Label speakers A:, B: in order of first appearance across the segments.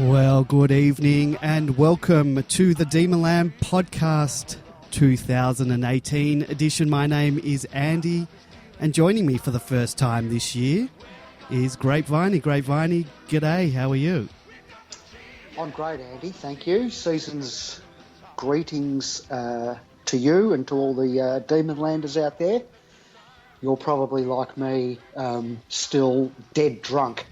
A: Well, good evening and welcome to the Demon Lamb Podcast 2018 edition. My name is Andy, and joining me for the first time this year is Grapeviney. Grapeviney, g'day, how are you?
B: I'm great, Andy, thank you. Season's greetings to you and to all the Demon Landers out there. You're probably like me, still dead drunk.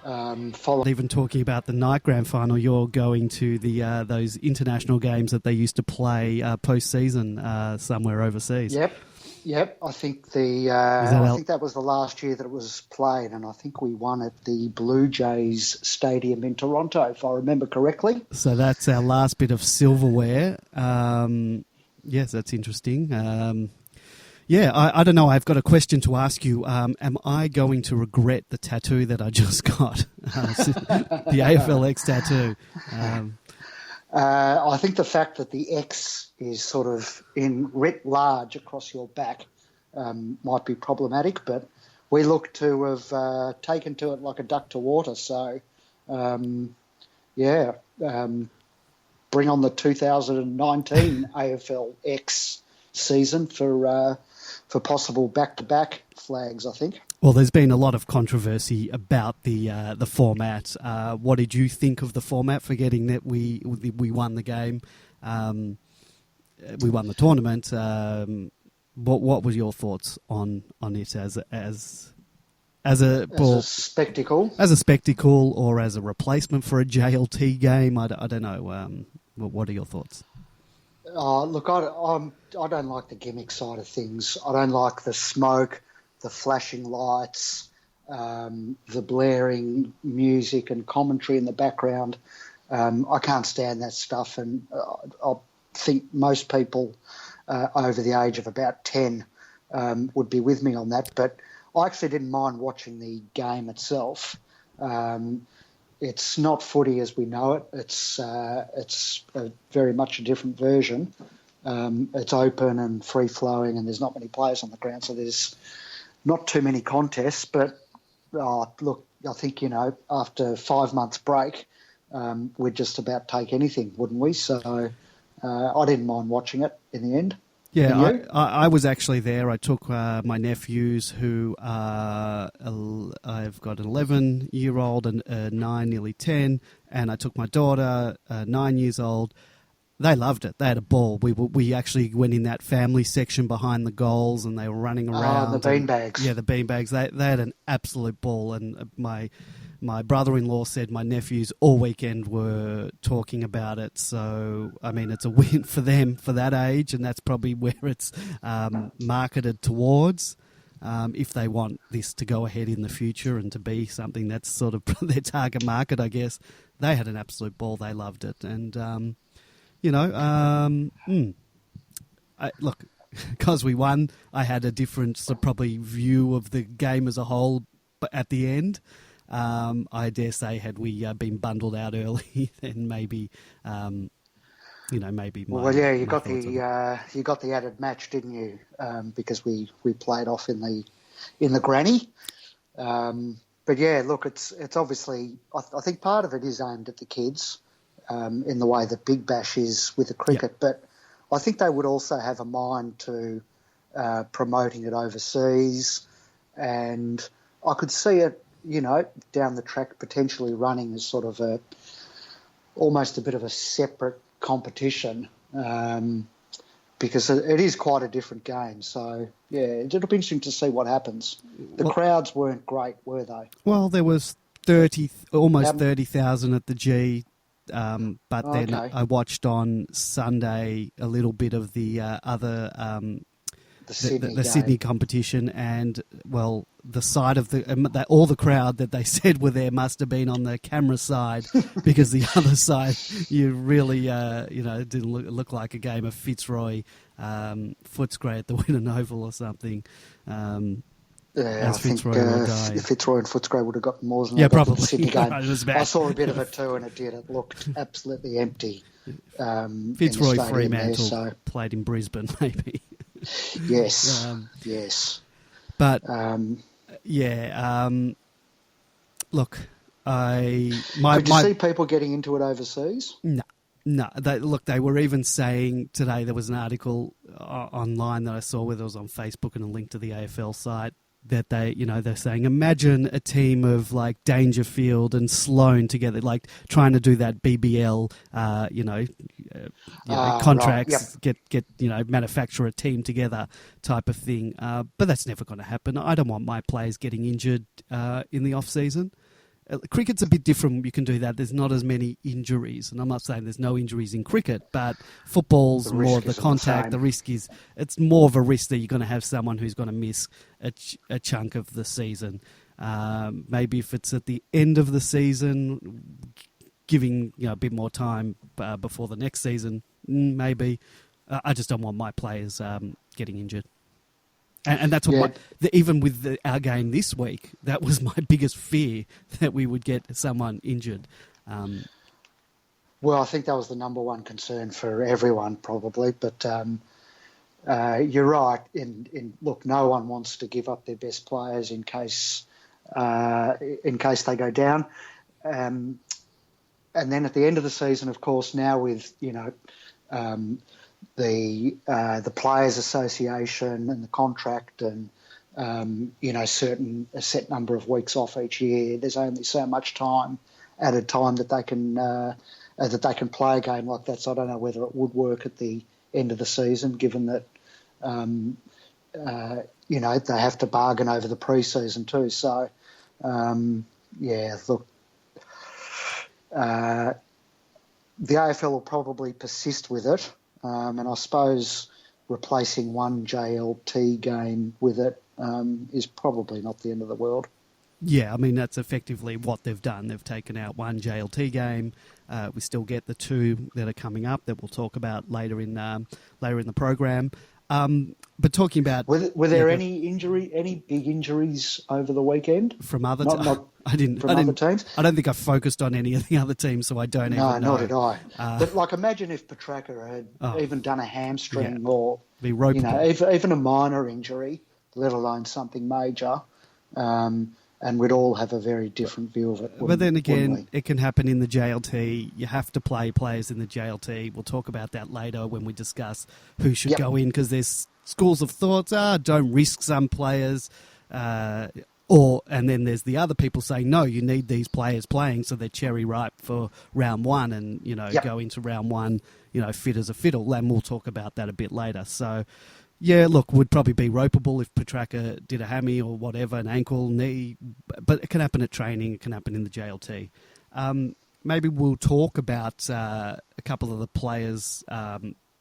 A: Even talking about the night grand final, you're going to the those international games that they used to play post-season somewhere overseas.
B: Yep. I think I think that was the last year that it was played, and I think we won at the Blue Jays Stadium in Toronto, if I remember correctly.
A: So that's our last bit of silverware. Yes, that's interesting. I don't know. I've got a question to ask you. Am I going to regret the tattoo that I just got? The AFLX tattoo.
B: I think the fact that the X is sort of in writ large across your back might be problematic, but we look to have taken to it like a duck to water. So, bring on the 2019 AFLX season for possible back-to-back flags, I think.
A: Well, there's been a lot of controversy about the format. What did you think of the format, forgetting that we won the game? We won the tournament. What were your thoughts on it as a
B: spectacle? As
A: a spectacle or as a replacement for a JLT game? I don't know. What are your thoughts?
B: Look, I don't like the gimmick side of things. I don't like the smoke, the flashing lights, the blaring music and commentary in the background. I can't stand that stuff, and I think most people over the age of about 10 would be with me on that. But I actually didn't mind watching the game itself. It's not footy as we know it. It's very much a different version. It's open and free-flowing, and there's not many players on the ground, so there's not too many contests. But, look, I think, after 5 months break, we'd just about take anything, wouldn't we? So I didn't mind watching it in the end.
A: Yeah, I was actually there. I took my nephews, who I've got an 11-year-old and a 9, nearly 10, and I took my daughter, 9 years old. They loved it. They had a ball. We actually went in that family section behind the goals, and they were running around.
B: The beanbags.
A: Yeah, the beanbags. They had an absolute ball, and my brother-in-law said my nephews all weekend were talking about it. So, I mean, it's a win for them for that age, and that's probably where it's marketed towards. If they want this to go ahead in the future and to be something that's sort of their target market, I guess. They had an absolute ball. They loved it. And, look, because we won, I had a different probably view of the game as a whole at the end. I dare say, had we been bundled out early, then maybe, maybe.
B: You got the added match, didn't you? Because we played off in the granny. But yeah, look, it's obviously. I think part of it is aimed at the kids, in the way that Big Bash is with the cricket. Yep. But I think they would also have a mind to promoting it overseas, and I could see it, down the track potentially running as sort of almost a bit of a separate competition, because it is quite a different game. So, yeah, it'll be interesting to see what happens. The crowds weren't great, were they?
A: Well, there was almost 30,000 at the G, but then I watched on Sunday a little bit of the other the Sydney competition, and the side of all the crowd that they said were there must have been on the camera side, because the other side, you really it didn't look like a game of Fitzroy Footscray at the Winton Oval or something.
B: I think Fitzroy and Footscray would have gotten more than
A: probably.
B: The Sydney game. I saw a bit of it too, and it looked absolutely empty.
A: Fitzroy Fremantle played in Brisbane, maybe.
B: Yes, yes.
A: But, look,
B: Could you see people getting into it overseas?
A: No. They were even saying today, there was an article online that I saw, whether it was on Facebook and a link to the AFL site, that they're saying, imagine a team of like Dangerfield and Sloane together, like trying to do that BBL, contracts,
B: right. Yep.
A: get manufacture a team together type of thing. But that's never going to happen. I don't want my players getting injured in the off season. Cricket's a bit different. You can do that. There's not as many injuries, and I'm not saying there's no injuries in cricket, but football's more of the contact. The risk is, it's more of a risk that you're going to have someone who's going to miss a chunk of the season. Maybe if it's at the end of the season, giving a bit more time before the next season, maybe. I just don't want my players getting injured. And that's what even with our game this week, that was my biggest fear, that we would get someone injured.
B: Well, I think that was the number one concern for everyone, probably. But you're right. Look, no one wants to give up their best players in case they go down. And then at the end of the season, of course, now with the Players Association and the contract and a set number of weeks off each year, there's only so much time added time that they can play a game like that. So I don't know whether it would work at the end of the season, given that they have to bargain over the pre-season too. So look, the AFL will probably persist with it. And I suppose replacing one JLT game with it is probably not the end of the world.
A: Yeah, I mean, that's effectively what they've done. They've taken out one JLT game. We still get the two that are coming up that we'll talk about later in the program. But talking about...
B: Were there any big injuries over the weekend?
A: From other teams?
B: Other teams?
A: I don't think I focused on any of the other teams, so I don't even know.
B: No, nor did I. But imagine if Petracca had even done a hamstring or
A: be ropeable.
B: Even a minor injury, let alone something major, and we'd all have a very different view of it.
A: But then again, it can happen in the JLT. You have to play players in the JLT. We'll talk about that later when we discuss who should go in, because there's schools of thoughts, don't risk some players, and then there's the other people saying, no, you need these players playing so they're cherry ripe for round one and, go into round one, fit as a fiddle. And we'll talk about that a bit later. So, yeah, look, would probably be ropeable if Petracca did a hammy or whatever, an ankle, knee, but it can happen at training, it can happen in the JLT. Maybe we'll talk about a couple of the players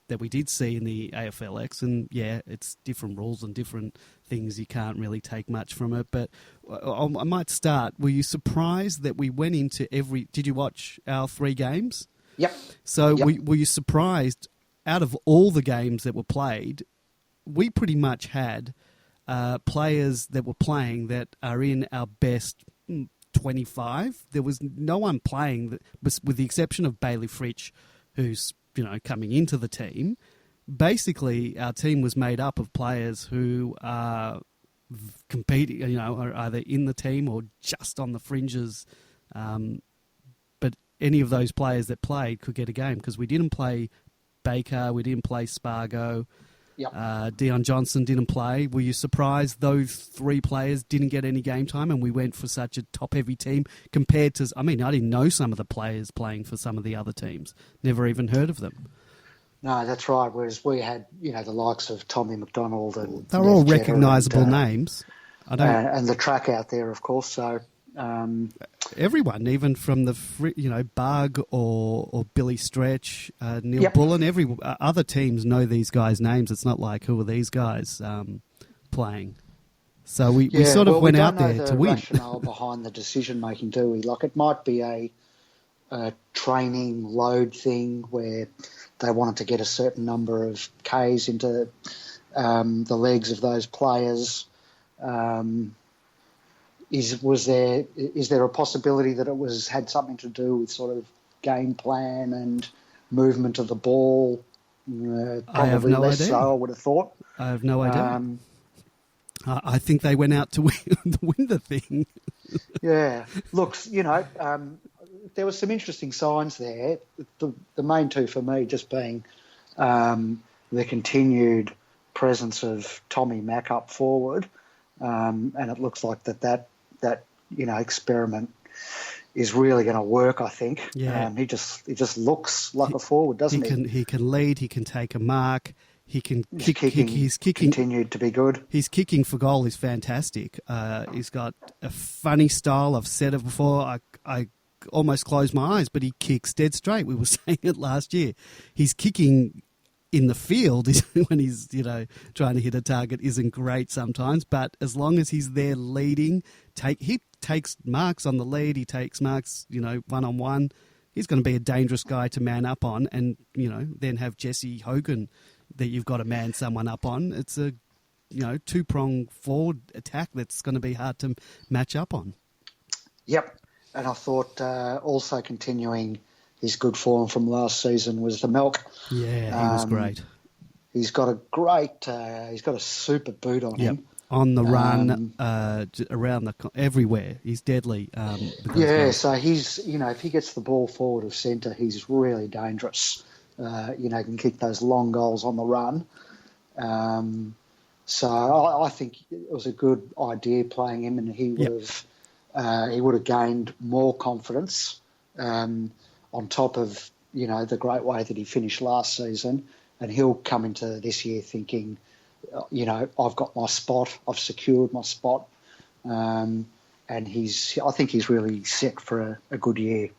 A: that we did see in the AFLX, and it's different rules and different things. You can't really take much from it, but I might start. Were you surprised that we went into did you watch our 3 games?
B: Yep.
A: So were you surprised, out of all the games that were played, we pretty much had players that were playing that are in our best 25. There was no one playing, with the exception of Bailey Fritsch, who's coming into the team. Basically, our team was made up of players who are competing, are either in the team or just on the fringes. But any of those players that played could get a game, because we didn't play Baker, we didn't play Spargo.
B: Yep.
A: Dion Johnson didn't play. Were you surprised those 3 players didn't get any game time and we went for such a top-heavy team compared to... I didn't know some of the players playing for some of the other teams. Never even heard of them.
B: No, that's right. Whereas we had, the likes of Tommy McDonald and...
A: They're all recognisable names.
B: And the track out there, of course, so...
A: everyone, even from the Bug or Billy Stretch, Neil Bullen, other teams know these guys' names. It's not like, who are these guys playing? So we sort of went out there to win.
B: We don't know the rationale behind the decision making, do we? Like, it might be a training load thing where they wanted to get a certain number of Ks into the legs of those players. Is there a possibility that it had something to do with sort of game plan and movement of the ball?
A: I have no idea.
B: So, I would have thought.
A: I have no idea.
B: I
A: think they went out to win the thing.
B: Yeah. Look, there were some interesting signs there. The main two for me just being the continued presence of Tommy Mack up forward, and it looks like that experiment is really going to work. I think.
A: Yeah.
B: He just looks like a forward, doesn't he?
A: He can lead. He can take a mark. He can kick.
B: He's kicking continued to be good.
A: His kicking for goal is fantastic. He's got a funny style. I've said it before. I almost closed my eyes, but he kicks dead straight. We were saying it last year. His kicking in the field is when he's trying to hit a target isn't great sometimes, but as long as he's there leading, he takes marks on the lead. He takes marks, 1-on-1. He's going to be a dangerous guy to man up on, and then have Jesse Hogan that you've got to man someone up on. It's a two-pronged forward attack that's going to be hard to match up on.
B: Yep. And I thought also continuing his good form from last season was the Milk.
A: Yeah, he was great.
B: He's got a super boot on him.
A: On the run, around everywhere. He's deadly.
B: So he's, if he gets the ball forward of centre, he's really dangerous. Can kick those long goals on the run. So I think it was a good idea playing him, and he would have gained more confidence on top of the great way that he finished last season, and he'll come into this year thinking, I've got my spot, I've secured my spot, and I think he's really set for a good year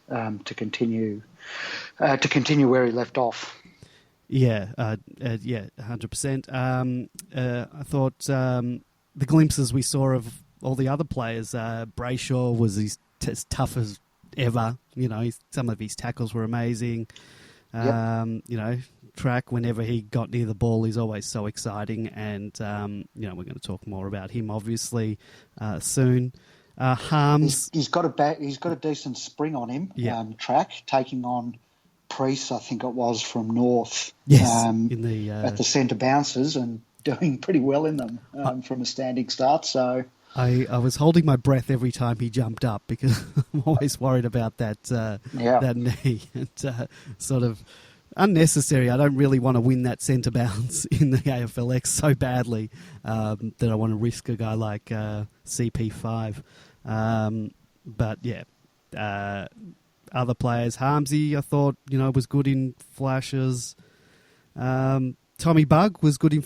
B: to continue where he left off.
A: Yeah, 100%. I thought the glimpses we saw of all the other players, Brayshaw was as tough as ever. Some of his tackles were amazing. Track, whenever he got near the ball, is always so exciting. And, we're going to talk more about him, obviously, soon. Harms.
B: He's got a decent spring on him. Track, taking on Priest, I think it was, from North.
A: Yes,
B: at the centre bounces and doing pretty well in them from a standing start. So
A: I was holding my breath every time he jumped up because I'm always worried about that knee. And sort of unnecessary. I don't really want to win that centre bounce in the AFLX so badly that I want to risk a guy like CP5. Other players, Harmsy, I thought, was good in flashes. Tommy Bugg was good in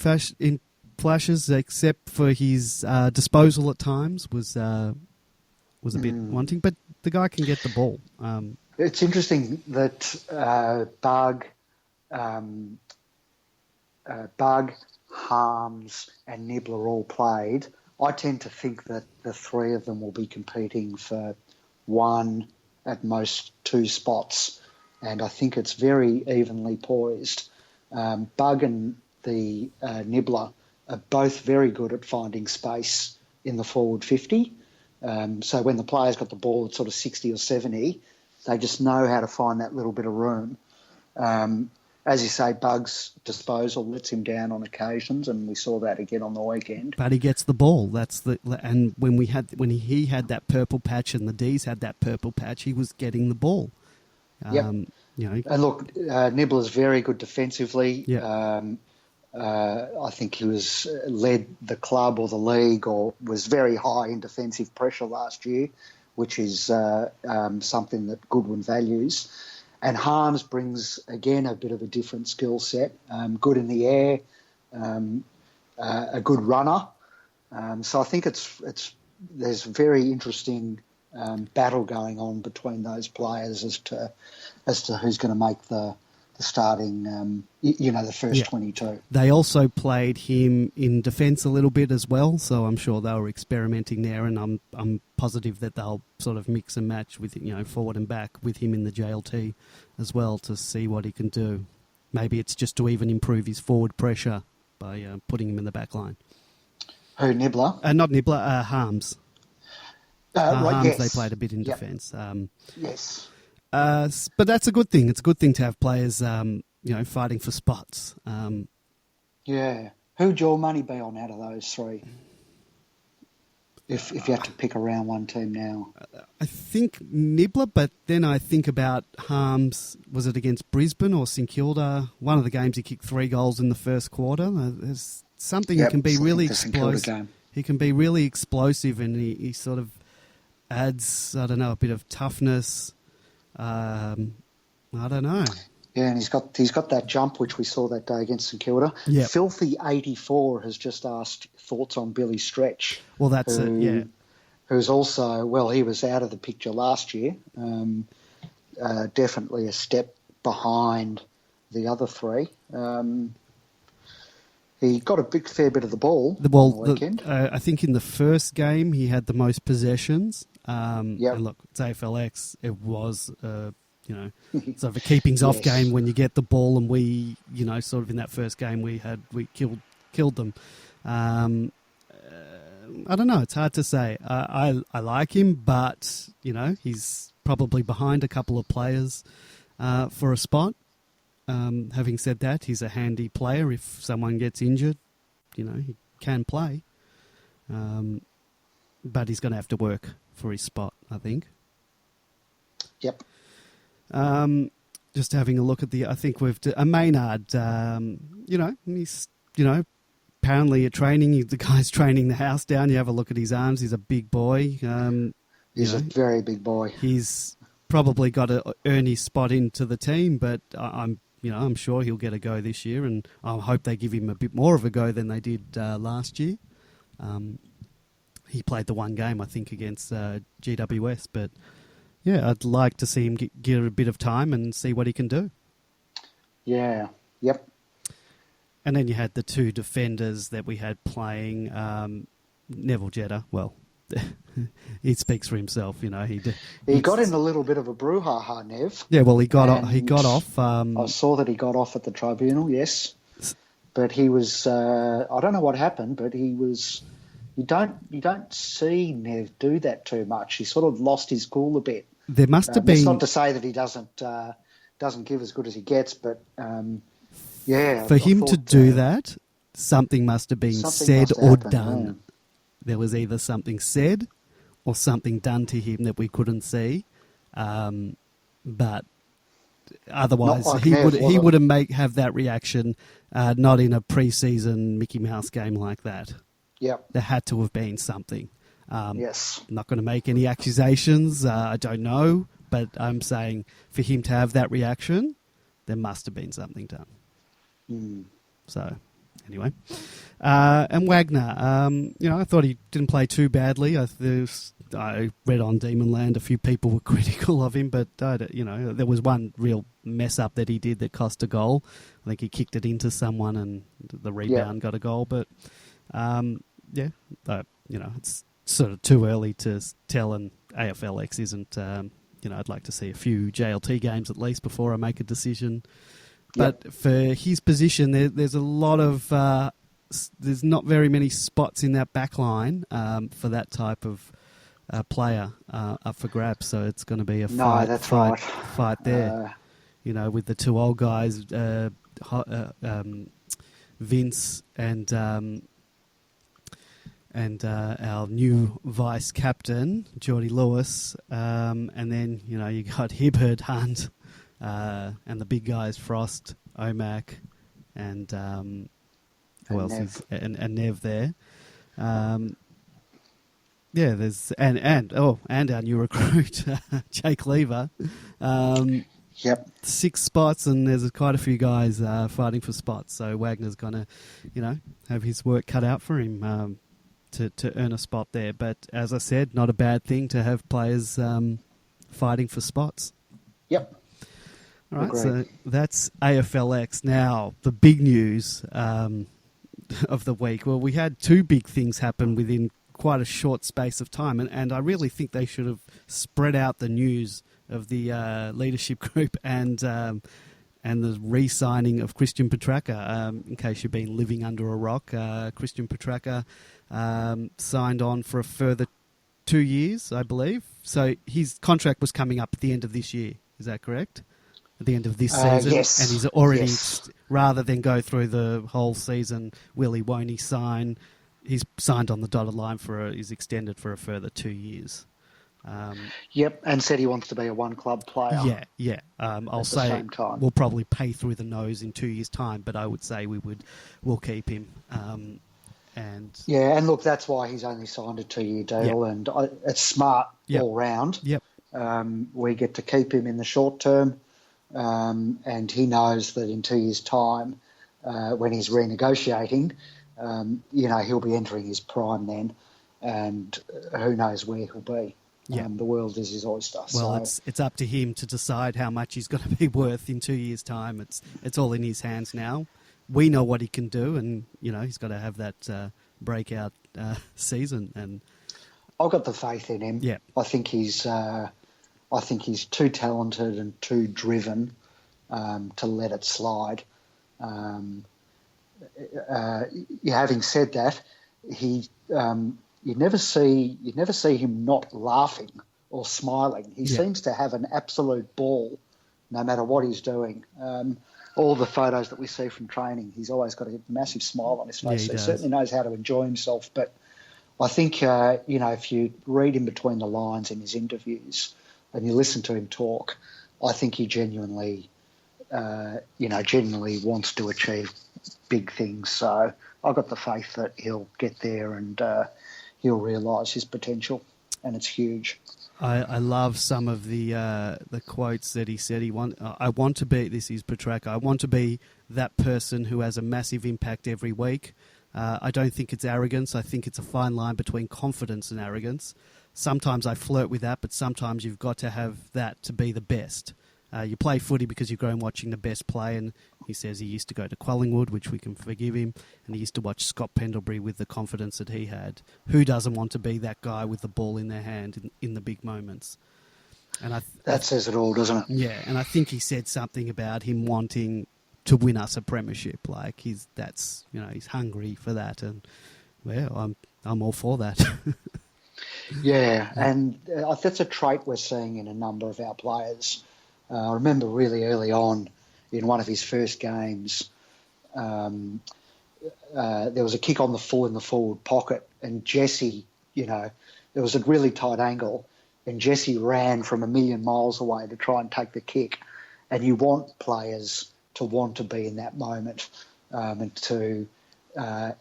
A: flashes, except for his disposal at times was a bit wanting. But the guy can get the ball.
B: It's interesting that Bugg, Harms, and Nibbler all played. I tend to think that the three of them will be competing for one, at most two spots, and I think it's very evenly poised. Bugg and the Nibbler are both very good at finding space in the forward 50. So when the player's got the ball at sort of 60 or 70, they just know how to find that little bit of room. As you say, Bugg's disposal lets him down on occasions, and we saw that again on the weekend.
A: But he gets the ball. And when he had that purple patch and the D's had that purple patch, he was getting the ball.
B: And look, Nibbler's very good defensively. Yep. I think he led the club or the league, or was very high in defensive pressure last year, which is something that Goodwin values. And Harms brings, again, a bit of a different skill set. Good in the air, a good runner. So I think there's a very interesting battle going on between those players as to who's going to make the starting, the first 22.
A: They also played him in defence a little bit as well, so I'm sure they were experimenting there, and I'm positive that they'll sort of mix and match with forward and back with him in the JLT as well to see what he can do. Maybe it's just to even improve his forward pressure by putting him in the back line.
B: Who, Nibbler?
A: Not Nibbler, Harms. Harms, yes. They played a bit in defence.
B: Yes.
A: But that's a good thing. It's a good thing to have players, fighting for spots.
B: Yeah. Who'd your money be on out of those three? If you had to pick around one team now.
A: I think Nibbler, but then I think about Harms. Was it against Brisbane or St Kilda? One of the games he kicked 3 goals in the first quarter. There's something he can be really explosive. He can be really explosive, and he sort of adds, I don't know, a bit of toughness. I don't know.
B: Yeah, and he's got that jump which we saw that day against St Kilda.
A: Yep.
B: Filthy84 has just asked thoughts on Billy Stretch.
A: Well, that's it. Yeah.
B: Who's also he was out of the picture last year. Definitely a step behind the other three. He got a fair bit of the ball on the weekend.
A: I think in the first game he had the most possessions. And look, it's AFLX. It was sort of a keepings off game when you get the ball, and we, sort of in that first game we killed them. I don't know. It's hard to say. I like him, but he's probably behind a couple of players for a spot. Having said that, he's a handy player. If someone gets injured, he can play. But he's going to have to work for his spot, I think.
B: Yep.
A: Just having a look at I think Maynard, he's, apparently at training, the guy's training the house down. You have a look at his arms. He's a big boy.
B: He's a very big boy.
A: He's probably got to earn his spot into the team, but I'm sure he'll get a go this year, and I hope they give him a bit more of a go than they did last year. He played the one game, I think, against GWS, but yeah, I'd like to see him get a bit of time and see what he can do.
B: Yeah, yep.
A: And then you had the 2 defenders that we had playing. Neville Jetta, well, he speaks for himself, He
B: got in a little bit of a brouhaha, Nev.
A: Yeah, well, he got off.
B: I saw that he got off at the tribunal, yes. But he was, I don't know what happened, but he was, you don't see Nev do that too much. He sort of lost his cool a bit.
A: There must have been...
B: It's not to say that he doesn't give as good as he gets, but yeah.
A: For him to do that, something must have been said or done. Yeah. There was either something said or something done to him that we couldn't see. But otherwise,
B: like
A: he would have that reaction, not in a pre-season Mickey Mouse game like that.
B: Yep.
A: There had to have been something.
B: Yes.
A: I'm not going to make any accusations. I don't know. But I'm saying for him to have that reaction, there must have been something done.
B: Mm.
A: So, anyway. And Wagner, I thought he didn't play too badly. I read on Demonland a few people were critical of him, but, there was one real mess-up that he did that cost a goal. I think he kicked it into someone and the rebound got a goal. But, it's sort of too early to tell, and AFLX isn't... I'd like to see a few JLT games at least before I make a decision. But for his position, there's a lot of... there's not very many spots in that back line for that type of player up for grabs. So it's going to be a fight there. With the 2 old guys, Vince and our new vice captain, Geordie Lewis, and then you got Hibbert, Hunt, and the big guys Frost, Omac, and who else is and Nev there. There's and our new recruit, Jake Lever. 6 spots, and there's quite a few guys fighting for spots. So Wagner's gonna, have his work cut out for him. To earn a spot there. But as I said, not a bad thing to have players fighting for spots.
B: Yep.
A: All right, so that's AFLX. Now, the big news of the week. Well, we had 2 big things happen within quite a short space of time, and I really think they should have spread out the news of the leadership group and the re-signing of Christian Petracca. In case you've been living under a rock, Christian Petracca signed on for a further 2 years, I believe. So his contract was coming up at the end of this year. Is that correct? at the end of this season.
B: Yes.
A: And he's already,
B: Yes.
A: rather than go through the whole season, will he, won't he sign? He's signed on the dotted line he's extended for a further 2 years.
B: Yep, and said he wants to be a one-club player.
A: Yeah. I'll
B: at
A: say
B: the same time.
A: we'll probably pay through the nose in 2 years' time, but I would say we'll keep him.
B: And look, that's why he's only signed a 2-year deal, and it's smart all round.
A: Yep.
B: We get to keep him in the short term, and he knows that in 2 years' time, when he's renegotiating, he'll be entering his prime then, and who knows where he'll be.
A: Yeah.
B: The world is his oyster.
A: Well,
B: so.
A: it's up to him to decide how much he's going to be worth in 2 years' time. It's all in his hands now. We know what he can do, and he's got to have that breakout season. And
B: I've got the faith in him.
A: Yeah.
B: I think he's too talented and too driven to let it slide. Having said that, you never see him not laughing or smiling. He seems to have an absolute ball, no matter what he's doing. All the photos that we see from training, he's always got a massive smile on his face. He certainly knows how to enjoy himself. But I think if you read in between the lines in his interviews and you listen to him talk, I think he genuinely wants to achieve big things. So I've got the faith that he'll get there and he'll realise his potential, and it's huge.
A: I love some of the quotes that he said. I want to be, this is Petracca, I want to be that person who has a massive impact every week. I don't think it's arrogance. I think it's a fine line between confidence and arrogance. Sometimes I flirt with that, but sometimes you've got to have that to be the best. You play footy because you've grown watching the best play, and he says he used to go to Collingwood, which we can forgive him, and he used to watch Scott Pendlebury with the confidence that he had. Who doesn't want to be that guy with the ball in their hand in the big moments? And
B: that says it all, doesn't it?
A: Yeah, and I think he said something about him wanting to win us a premiership. Like he's hungry for that, and well, I'm all for that.
B: Yeah, and that's a trait we're seeing in a number of our players. I remember really early on in one of his first games, there was a kick on the full in the forward pocket, and Jesse, there was a really tight angle, and Jesse ran from a million miles away to try and take the kick. And you want players to want to be in that moment and to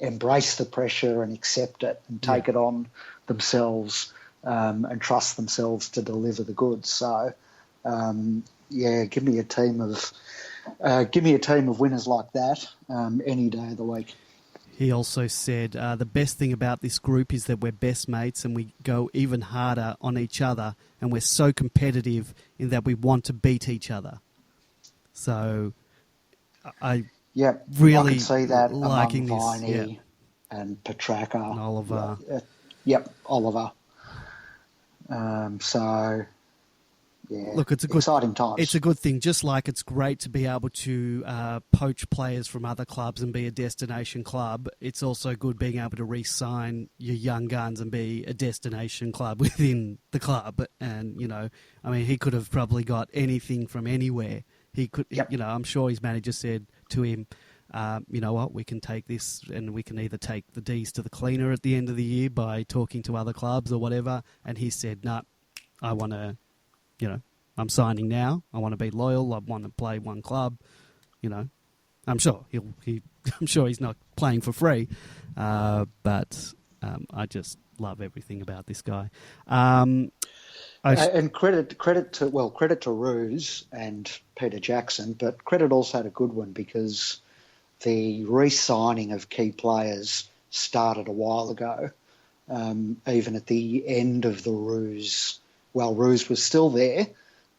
B: embrace the pressure and accept it and take it on themselves and trust themselves to deliver the goods. So, give me a team of winners like that any day of the week.
A: He also said the best thing about this group is that we're best mates and we go even harder on each other, and we're so competitive in that we want to beat each other. So I really
B: can see that
A: liking
B: among
A: this.
B: Viney and Petracca.
A: And Oliver.
B: Oliver.
A: Look, it's
B: exciting times.
A: It's a good thing. Just like it's great to be able to poach players from other clubs and be a destination club, it's also good being able to re-sign your young guns and be a destination club within the club. And, he could have probably got anything from anywhere. He could, I'm sure his manager said to him, you know what, we can take this and we can either take the D's to the cleaner at the end of the year by talking to other clubs or whatever. And he said, no, I want to... I'm signing now. I want to be loyal. I want to play one club. I'm sure I'm sure he's not playing for free, but I just love everything about this guy. And
B: credit to Roos and Peter Jackson, but credit also had a good one because the re-signing of key players started a while ago, even at the end of the Roos. Well, Roos was still there,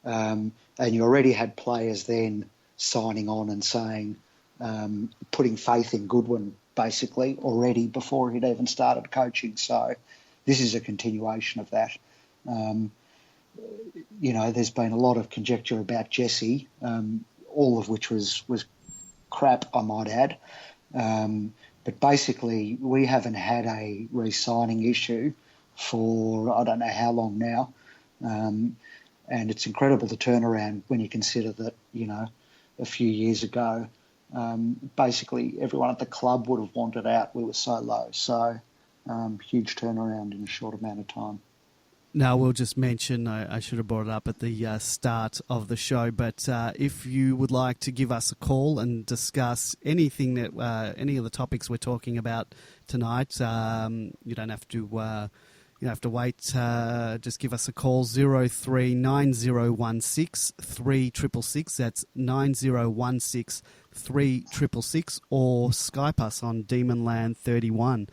B: and you already had players then signing on and saying, putting faith in Goodwin, basically, already before he'd even started coaching. So this is a continuation of that. There's been a lot of conjecture about Jesse, all of which was crap, I might add. But basically, we haven't had a re-signing issue for I don't know how long now. And it's incredible the turnaround when you consider that, a few years ago, basically everyone at the club would have wanted out. We were so low. So huge turnaround in a short amount of time.
A: Now, we'll just mention, I should have brought it up at the start of the show, but if you would like to give us a call and discuss anything that, any of the topics we're talking about tonight, you don't have to, wait. Just give us a call, 039016 3666. That's 9016 3666, or Skype us on Demonland31.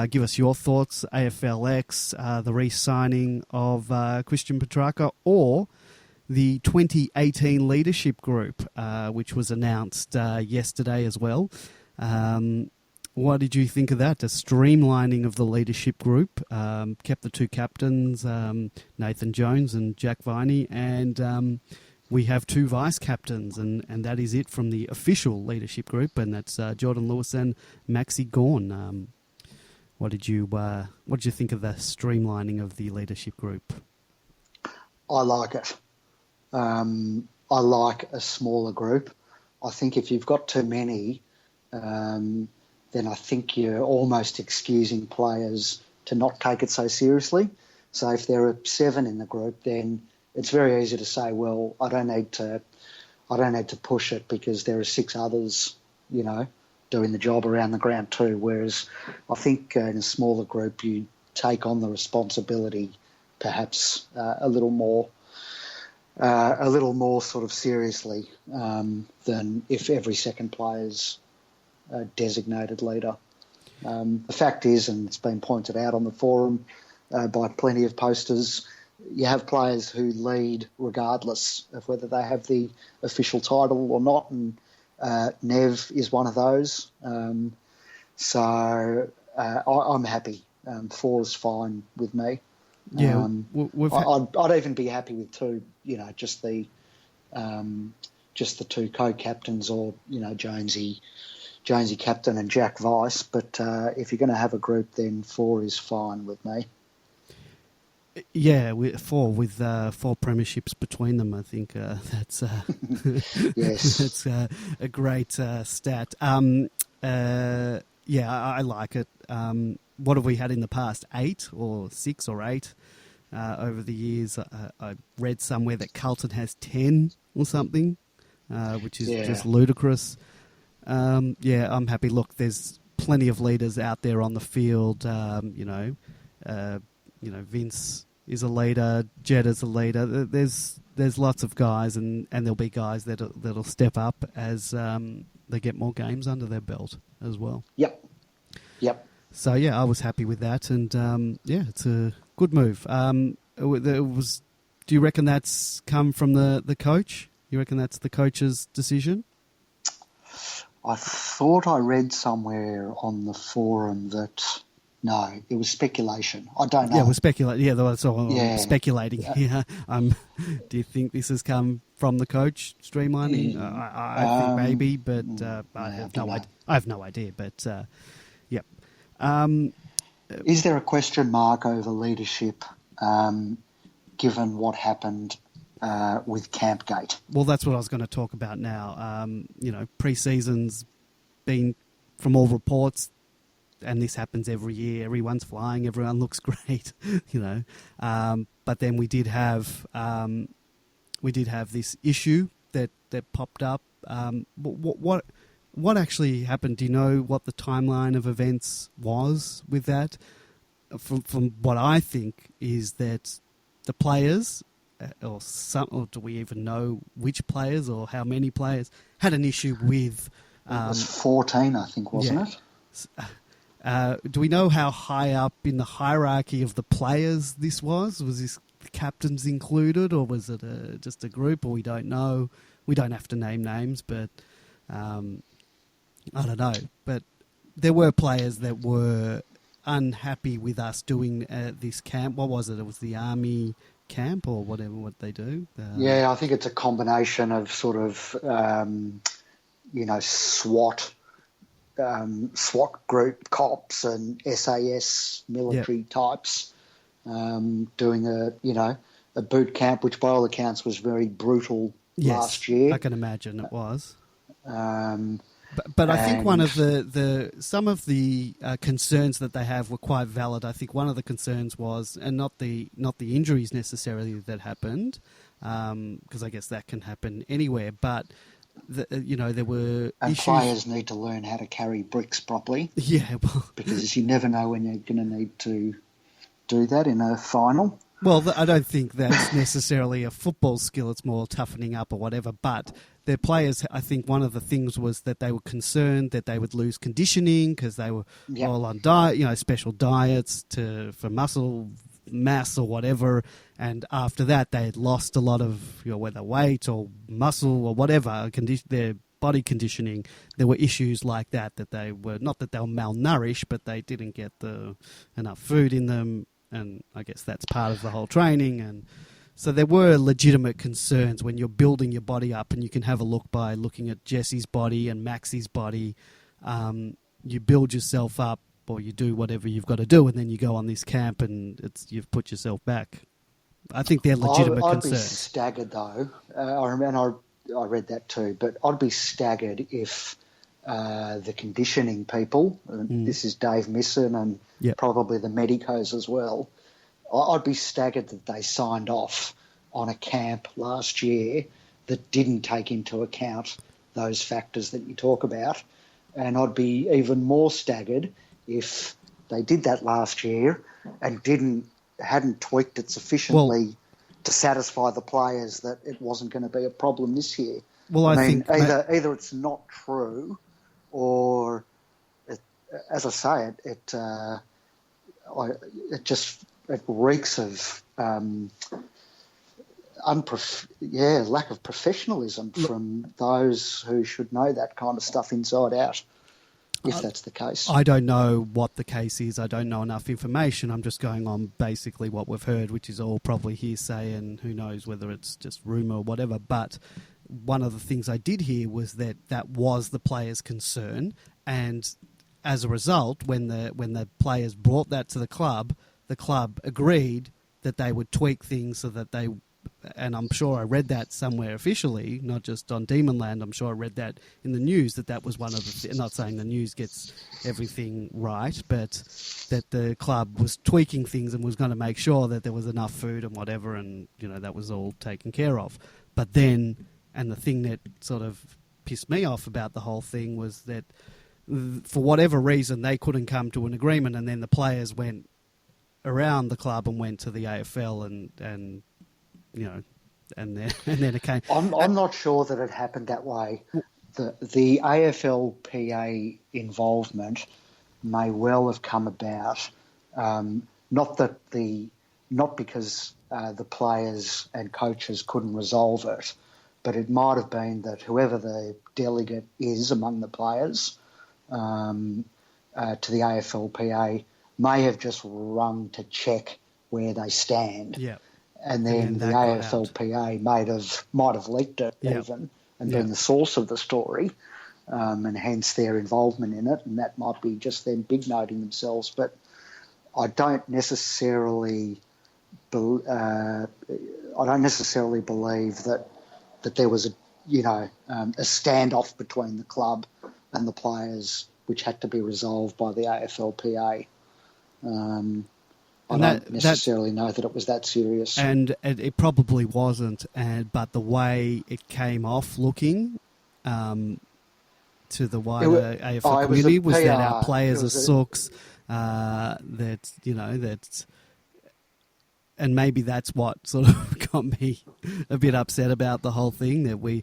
A: Give us your thoughts, AFLX, the re-signing of Christian Petracca, or the 2018 leadership group, which was announced yesterday as well. What did you think of that? The streamlining of the leadership group, kept the two captains, Nathan Jones and Jack Viney, and we have two vice captains, and that is it from the official leadership group, and that's Jordan Lewis and Maxi Gawn. What did you think of the streamlining of the leadership group?
B: I like it. I like a smaller group. I think if you've got too many, then I think you're almost excusing players to not take it so seriously. So if there are 7 in the group, then it's very easy to say, well, I don't need to push it because there are 6 others, doing the job around the ground too. Whereas I think in a smaller group, you take on the responsibility perhaps a little more sort of seriously than if every second player's a designated leader. The fact is, and it's been pointed out on the forum by plenty of posters, you have players who lead regardless of whether they have the official title or not, and Nev is one of those. So I'm happy. 4 is fine with me.
A: Yeah,
B: I'd even be happy with 2. Just the 2 co-captains, or Jonesy captain and Jack vice. But if you're going to have a group, then 4 is fine with me.
A: Yeah, 4 with 4 premierships between them. I think that's
B: yes,
A: that's a great stat. Yeah, I like it. What have we had in the past? 8 or 6 or 8 over the years. I read somewhere that Carlton has 10 or something, which is just ludicrous. Yeah, I'm happy. Look, there's plenty of leaders out there on the field. Vince is a leader, Jed is a leader. There's lots of guys, and there'll be guys that'll step up as they get more games under their belt as well.
B: Yep.
A: So yeah, I was happy with that, and it's a good move. Do you reckon that's come from the coach? You reckon that's the coach's decision?
B: I thought I read somewhere on the forum that no, it was speculation. I don't know.
A: Yeah, we're speculating. Yeah, that's all. I'm speculating. Yeah. Do you think this has come from the coach streamlining? I think maybe, but I have no idea. But yep.
B: Is there a question mark over leadership, given what happened with Campgate?
A: Well, that's what I was going to talk about now. Pre-season's been, from all reports, and this happens every year. Everyone's flying. Everyone looks great, But then we did have this issue that popped up. What actually happened? Do you know what the timeline of events was with that? From what I think is that the players, or do we even know which players or how many players had an issue with?
B: It was 14, I think, wasn't it?
A: Do we know how high up in the hierarchy of the players this was? Was this the captains included, or was it just a group, or we don't know? We don't have to name names, but I don't know. But there were players that were unhappy with us doing this camp. What was it? It was the Army camp or whatever, what they do?
B: I think it's a combination of sort of, SWAT group cops and SAS military types doing a boot camp, which by all accounts was very brutal last year.
A: I can imagine it was.
B: Um,
A: But I think one of some of the concerns that they have were quite valid. I think one of the concerns was, and not the injuries necessarily that happened, because I guess that can happen anywhere. But there were
B: and
A: issues.
B: Players need to learn how to carry bricks properly.
A: Yeah, well,
B: because you never know when you're going to need to do that in a final.
A: Well, I don't think that's necessarily a football skill. It's more toughening up or whatever. But their players, I think one of the things was that they were concerned that they would lose conditioning because they were all on diet, special diets for muscle mass or whatever. And after that, they had lost a lot of, whether weight or muscle or whatever, their body conditioning. There were issues like that they were, not that they were malnourished, but they didn't get enough food in them. And I guess that's part of the whole training. And so there were legitimate concerns when you're building your body up, and you can have a look by looking at Jesse's body and Maxie's body. You build yourself up, or you do whatever you've got to do, and then you go on this camp and you've put yourself back. I think they're legitimate concerns.
B: I'd be staggered, though. I read that too, but I'd be staggered if the conditioning people, and this is Dave Misson and probably the medicos as well, I'd be staggered that they signed off on a camp last year that didn't take into account those factors that you talk about. And I'd be even more staggered if they did that last year and hadn't tweaked it sufficiently to satisfy the players that it wasn't going to be a problem this year.
A: Well, I think
B: either it's not true, or as I say, it reeks of lack of professionalism from those who should know that kind of stuff inside out, if that's the case.
A: I don't know what the case is. I don't know enough information. I'm just going on basically what we've heard, which is all probably hearsay, and who knows whether it's just rumour or whatever. But one of the things I did hear was that was the players' concern, and as a result, when the players brought that to the club agreed that they would tweak things so that they, and I'm sure I read that somewhere officially, not just on Demonland. I'm sure I read that in the news that was one of the. Not saying the news gets everything right, but that the club was tweaking things and was going to make sure that there was enough food and whatever, and that was all taken care of. But then, and the thing that sort of pissed me off about the whole thing was that for whatever reason they couldn't come to an agreement, and then the players went around the club and went to the AFL and then it came.
B: I'm not sure that it happened that way. The AFLPA involvement may well have come about, not because the players and coaches couldn't resolve it, but it might have been that whoever the delegate is among the players to the AFLPA may have just rung to check where they stand.
A: Yeah.
B: And then the AFLPA might have leaked it even and been the source of the story, and hence their involvement in it, and that might be just them big noting themselves. But I don't necessarily believe that there was a standoff between the club and the players which had to be resolved by the AFLPA. I don't necessarily know that it was that serious.
A: And it probably wasn't, but the way it came off looking to the wider AFL community was that our players are sooks, and maybe that's what sort of got me a bit upset about the whole thing, that we're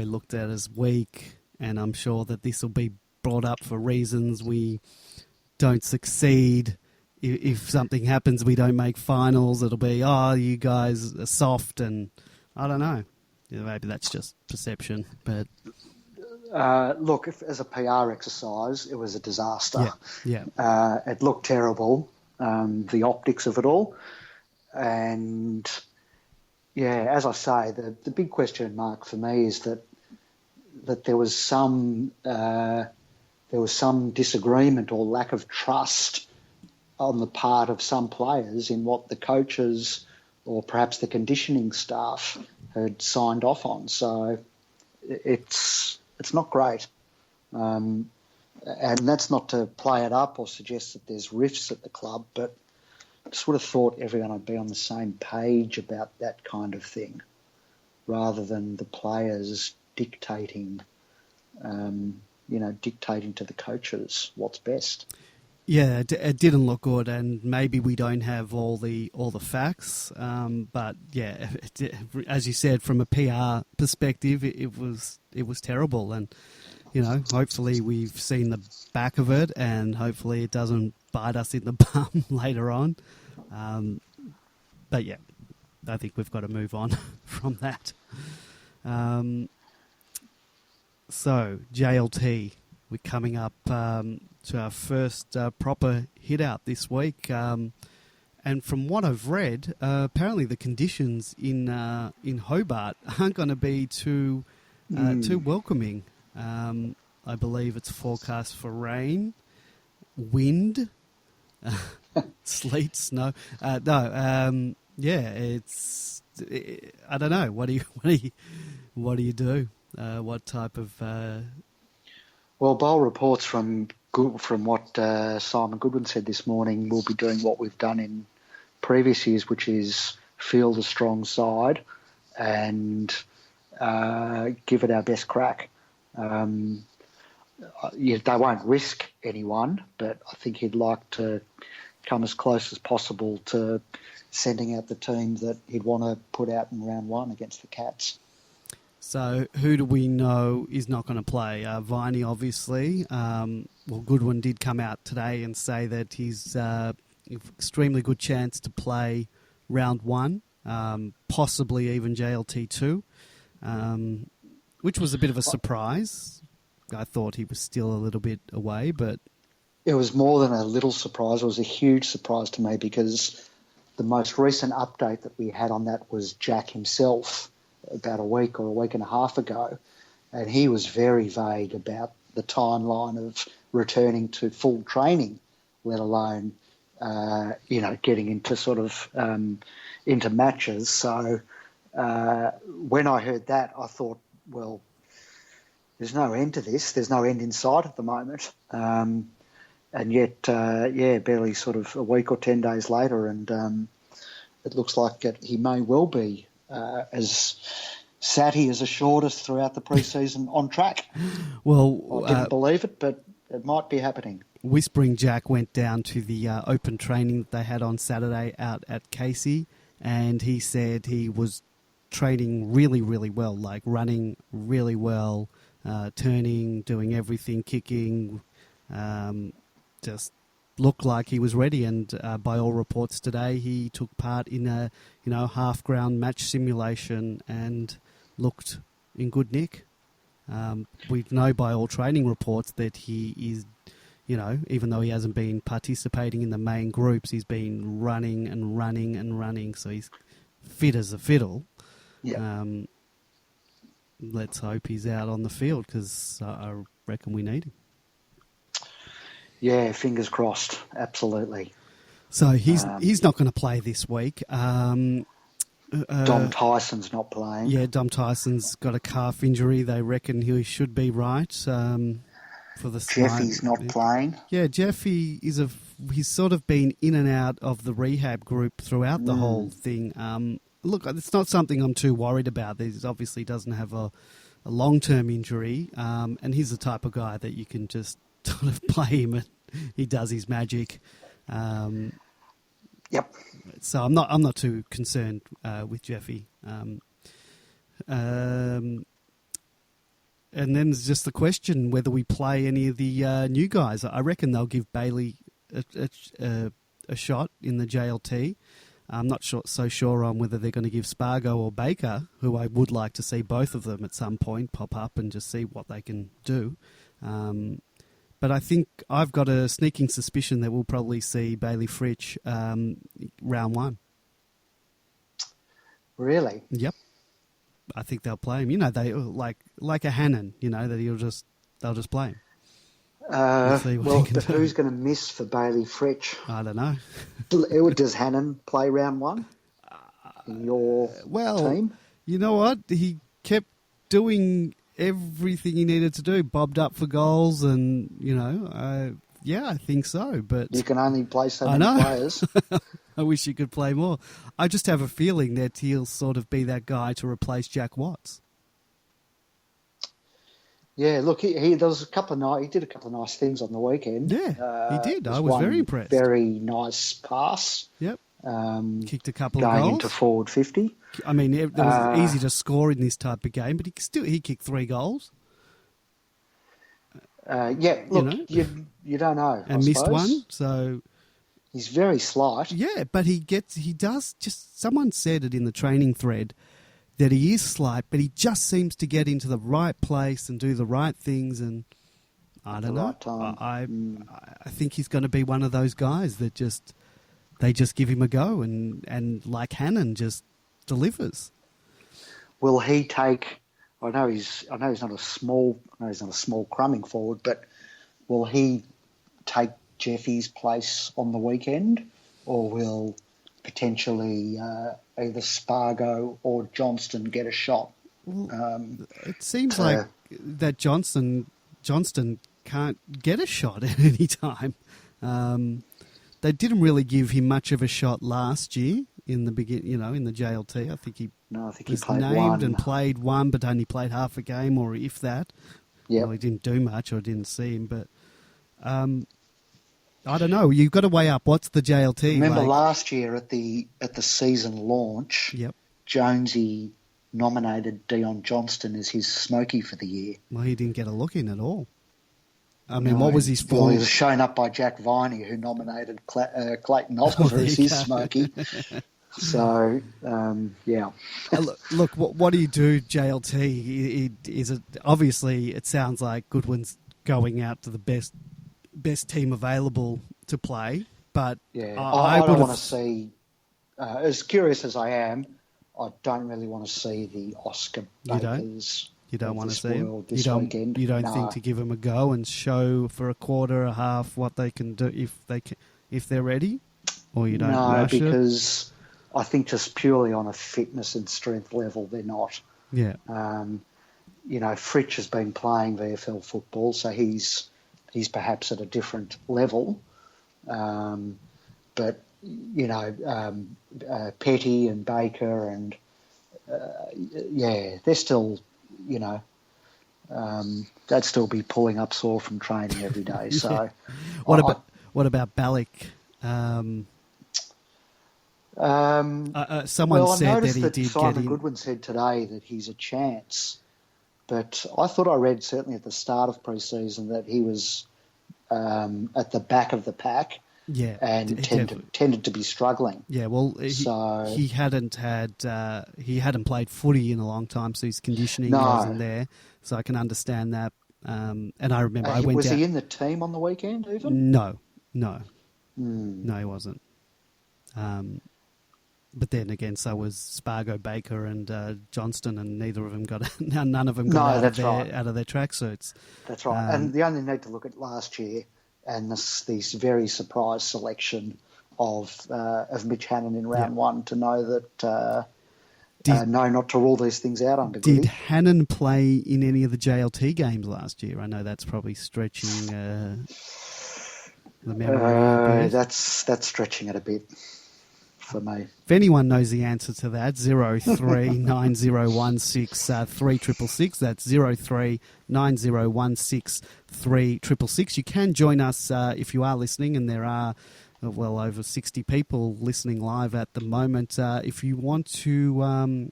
A: looked at as weak, and I'm sure that this will be brought up for reasons we don't succeed. If something happens, we don't make finals, it'll be, you guys are soft, and I don't know. Maybe that's just perception. But
B: look, as a PR exercise, it was a disaster.
A: Yeah.
B: It looked terrible, the optics of it all. And, as I say, the big question mark for me is that there was some disagreement or lack of trust on the part of some players in what the coaches or perhaps the conditioning staff had signed off on. So it's not great. And that's not to play it up or suggest that there's rifts at the club, but I just would have thought everyone would be on the same page about that kind of thing, rather than the players dictating to the coaches what's best.
A: Yeah, it didn't look good, and maybe we don't have all the facts. But yeah, as you said, from a PR perspective, it was terrible, and hopefully we've seen the back of it, and hopefully it doesn't bite us in the bum later on. But yeah, I think we've got to move on from that. So JLT, we're coming up to our first proper hit out this week, and from what I've read, apparently the conditions in Hobart aren't going to be too welcoming. I believe it's forecast for rain, wind, sleet, snow. It's. I don't know. What do you do? What type of?
B: Well, Bowl reports from what Simon Goodwin said this morning, we'll be doing what we've done in previous years, which is field a strong side and give it our best crack. They won't risk anyone, but I think he'd like to come as close as possible to sending out the team that he'd want to put out in round one against the Cats.
A: So who do we know is not going to play? Viney, obviously. Goodwin did come out today and say that he's extremely good chance to play round one, possibly even JLT 2, which was a bit of a surprise. I thought he was still a little bit away, but...
B: It was more than a little surprise. It was a huge surprise to me because the most recent update that we had on that was Jack himself about a week or a week and a half ago, and he was very vague about the timeline of returning to full training, let alone, getting into sort of into matches. So when I heard that, I thought, well, there's no end to this. There's no end in sight at the moment. And yet, barely sort of a week or 10 days later, and it looks like he may well be, as Satty has assured us throughout the pre-season, on track.
A: Well,
B: I didn't believe it, but it might be happening.
A: Whispering Jack went down to the open training that they had on Saturday out at Casey, and he said he was training really, really well, like running really well, turning, doing everything, kicking, just looked like he was ready, and by all reports today, he took part in a half-ground match simulation and looked in good nick. We know by all training reports that he is, even though he hasn't been participating in the main groups, he's been running and running and running, so he's fit as a fiddle.
B: Yeah.
A: Let's hope he's out on the field because I reckon we need him.
B: Yeah, fingers crossed. Absolutely.
A: So he's not going to play this week.
B: Dom Tyson's not playing.
A: Yeah, Dom Tyson's got a calf injury. They reckon he should be right for the
B: Jeffy's not playing.
A: Yeah, Jeffy he's sort of been in and out of the rehab group throughout the whole thing. Look, it's not something I'm too worried about. He obviously doesn't have a long-term injury, and he's the type of guy that you can just sort of play him and he does his magic.
B: Yep.
A: So I'm not too concerned with Jeffy. And then there's just the question whether we play any of the new guys. I reckon they'll give Bailey a shot in the JLT. I'm not so sure on whether they're going to give Spargo or Baker, who I would like to see both of them at some point pop up and just see what they can do. But I think I've got a sneaking suspicion that we'll probably see Bailey Fritsch round one.
B: Really?
A: Yep. I think they'll play him. They like a Hannon. That they'll just play him.
B: But who's going to miss for Bailey Fritsch?
A: I don't know.
B: Does Hannon play round one? in your team?
A: You know what? He kept doing everything he needed to do, bobbed up for goals, and, I think so. But
B: you can only play so many players.
A: I wish he could play more. I just have a feeling that he'll sort of be that guy to replace Jack Watts.
B: Yeah, look, he did a couple of nice things on the weekend.
A: Yeah, he did. I was very impressed.
B: Very nice pass.
A: Yep. Kicked a couple of goals.
B: Going into forward 50.
A: I mean, it was easy to score in this type of game, but he kicked 3 goals.
B: Look, you don't know.
A: And missed one, so...
B: He's very slight.
A: Yeah, but someone said it in the training thread, that he is slight, but he just seems to get into the right place and do the right things, and I don't know. I think he's going to be one of those guys that they just give him a go, and like Hannon, just delivers.
B: Will he take? I know he's not a small crumbing forward, but will he take Jeffy's place on the weekend, or will potentially either Spargo or Johnston get a shot?
A: It seems like that Johnston can't get a shot at any time. They didn't really give him much of a shot last year in the in the JLT. I think he was
B: played
A: named
B: one.
A: and played one, but only played half a game, or if that.
B: Yeah,
A: well, he didn't do much, or didn't see him, but. I don't know. You've got to weigh up what's the JLT.
B: Remember last year at the season launch,
A: yep.
B: Jonesy nominated Dion Johnston as his Smoky for the year.
A: Well, he didn't get a look in at all. I mean, what was his form?
B: Well, he was shown up by Jack Viney, who nominated Clayton Oliver as his Smoky. So, yeah.
A: Look, what do you do, JLT? Obviously, it sounds like Goodwin's going out to the best team available to play, but
B: yeah, I don't want to see. As curious as I am, I don't really want to see the Oscar Bakers.
A: You don't want to see him.
B: Weekend.
A: You don't think to give them a go and show for a quarter, a half what they can do if they're ready, or you don't?
B: No, because I think just purely on a fitness and strength level, they're not.
A: Yeah.
B: Fritsch has been playing VFL football, so he's perhaps at a different level. But, Petty and Baker and, they're still, they'd still be pulling up sore from training every day. So,
A: What about Balak? Someone said that he did get
B: Simon Goodwin said today that he's a chance. But I thought I read certainly at the start of pre-season that he was at the back of the pack, and tended to be struggling.
A: Yeah, well, he hadn't played footy in a long time, so his conditioning wasn't there. So I can understand that. And I remember
B: was he in the team on the weekend even?
A: No, he wasn't. But then again, so was Spargo, Baker, and Johnston, and none of them got out of their tracksuits.
B: That's right. And the only need to look at last year and this very surprise selection of Mitch Hannon in round one to know that not to rule these things out under Goody.
A: Did Hannon play in any of the JLT games last year? I know that's probably stretching the memory.
B: That's stretching it a bit. For me.
A: If anyone knows the answer to that, 039016363666. That's 0390163666. You can join us if you are listening, and there are well over 60 people listening live at the moment. If you want to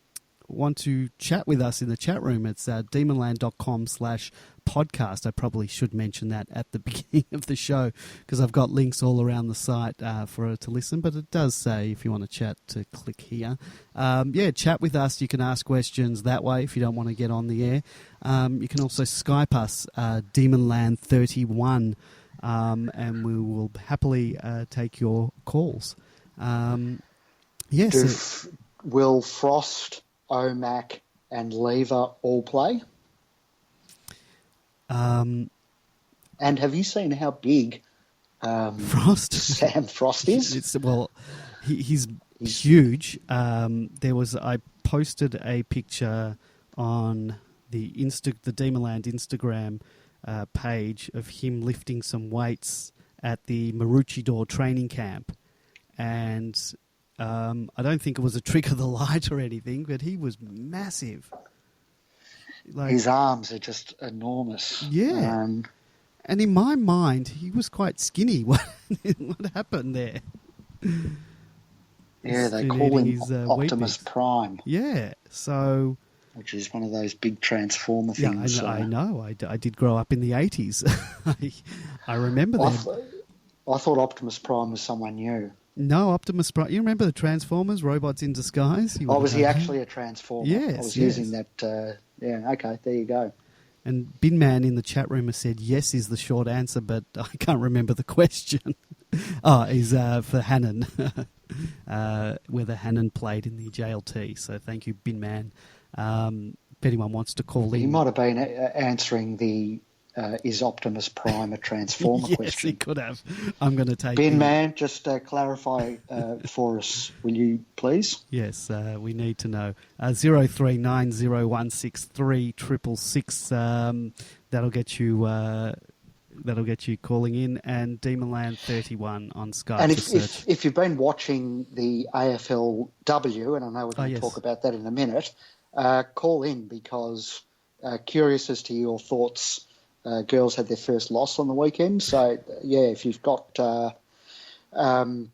A: chat with us in the chat room, it's demonland.com/podcast. I probably should mention that at the beginning of the show because I've got links all around the site for it to listen, but it does say if you want to chat to click here. Chat with us. You can ask questions that way if you don't want to get on the air. You can also Skype us, Demonland31, and we will happily take your calls.
B: Will Frost, Omac and Lever all play? And have you seen how big
A: Frost?
B: Sam Frost is?
A: He's huge. I posted a picture on the Demonland Instagram page of him lifting some weights at the Maroochydore training camp, and I don't think it was a trick of the light or anything, but he was massive.
B: His arms are just enormous.
A: Yeah. And in my mind, he was quite skinny. What happened there?
B: Yeah, they call him Optimus Prime.
A: Yeah, so...
B: Which is one of those big Transformer things.
A: Yeah, I know. I did grow up in the 80s. I remember that.
B: I thought Optimus Prime was someone new.
A: No, Optimus Prime. You remember the Transformers, Robots in Disguise?
B: Was he actually a Transformer?
A: Yes.
B: I was using that... okay, there you go.
A: And Bin Man in the chat room has said yes is the short answer, but I can't remember the question. Is for Hannon, whether Hannon played in the JLT. So thank you, Bin Man. If anyone wants to call in...
B: He might have been answering the is Optimus Prime a Transformer
A: yes,
B: question.
A: Yes, he could have. I'm going to take...
B: Bin Man, just clarify for us, will you please?
A: Yes, we need to know. 0390163666. That'll get you... That'll get you calling in, and Demonland31 on Skype.
B: And if you've been watching the AFLW, and I know we're going to talk about that in a minute, call in, because curious as to your thoughts. Girls had their first loss on the weekend, so if you've got some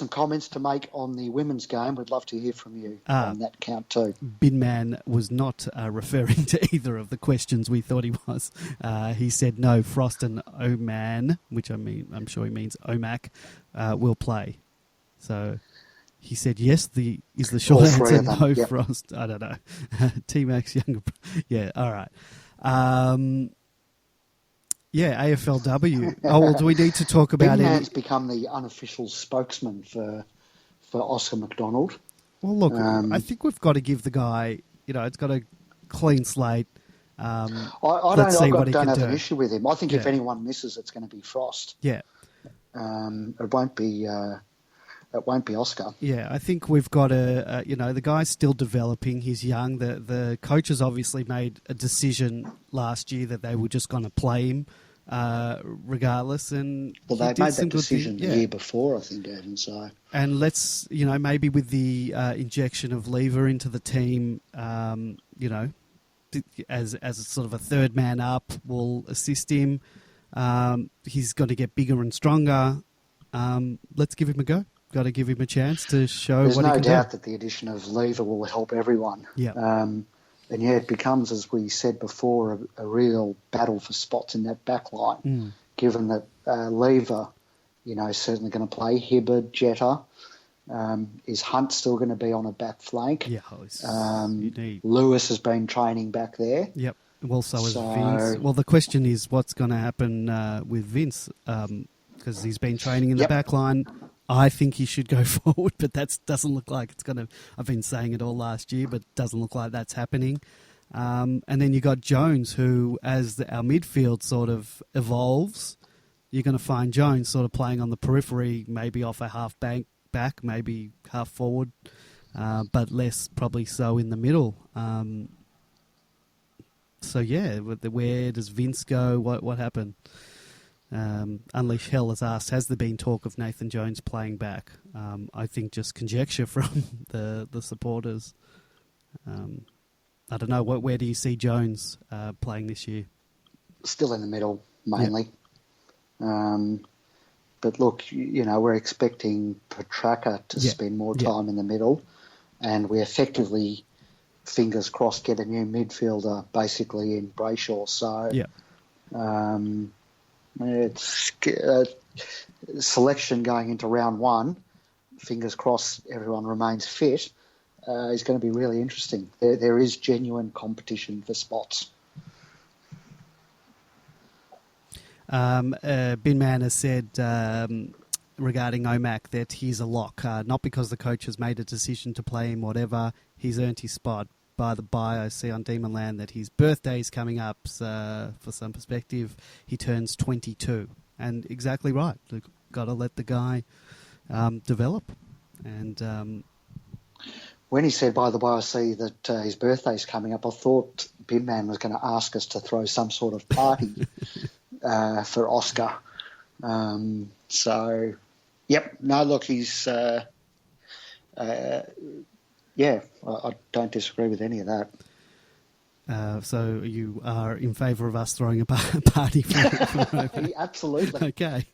B: comments to make on the women's game, we'd love to hear from you on that count too.
A: Bin Man was not referring to either of the questions we thought he was. He said no, Frost and Oman, which I'm sure he means Omac, will play. So he said yes, is the short answer, no, yep. Frost. I don't know. T-Max younger. Yeah, all right. AFLW. Oh, well, do we need to talk about it?
B: Bin Man's become the unofficial spokesman for Oscar McDonald.
A: Well, look, I think we've got to give the guy, it's got a clean slate.
B: I don't have an issue with him. I think if anyone misses, it's going to be Frost.
A: Yeah.
B: It won't be Oscar.
A: Yeah, I think we've got the guy's still developing. He's young. The coaches obviously made a decision last year that they were just going to play him regardless. And
B: they made that decision the year before, I think, Evan. So.
A: And let's, maybe with the injection of Lever into the team, as a sort of a third man up, will assist him. He's going to get bigger and stronger. Let's give him a go. Got to give him a chance to show what he can do.
B: There's no doubt that the addition of Lever will help everyone.
A: Yeah.
B: It becomes, as we said before, a real battle for spots in that back line, given that Lever, certainly going to play. Hibbard, Jetta. Is Hunt still going to be on a back flank?
A: Yeah.
B: Lewis has been training back there.
A: Yep. Well, so has Vince. Well, the question is what's going to happen with Vince, because he's been training in the back line. I think he should go forward, but that doesn't look like it's going to... I've been saying it all last year, but it doesn't look like that's happening. And then you got Jones, who, as our midfield sort of evolves, you're going to find Jones sort of playing on the periphery, maybe off a half back, maybe half forward, but less probably so in the middle. Where does Vince go? What happened? Unleash Hell has asked, has there been talk of Nathan Jones playing back? I think just conjecture from the supporters. I don't know. Where do you see Jones playing this year?
B: Still in the middle, mainly. Yep. But look, we're expecting Petracca to spend more time in the middle, and we effectively, fingers crossed, get a new midfielder basically in Brayshaw. So, it's selection going into round one. Fingers crossed everyone remains fit. Is going to be really interesting. There is genuine competition for spots.
A: Bin Man has said regarding Omac that he's a lock, not because the coach has made a decision to play him, whatever. He's earned his spot. By the by, I see on Demonland that his birthday is coming up. For some perspective, he turns 22, and exactly right. Got to let the guy develop, and
B: When he said, by the way, I see that his birthday's coming up, I thought Bin Man was going to ask us to throw some sort of party for Oscar. So, yep. No, look, he's... yeah, I don't disagree with any of that.
A: So you are in favour of us throwing a party for
B: Absolutely.
A: Okay.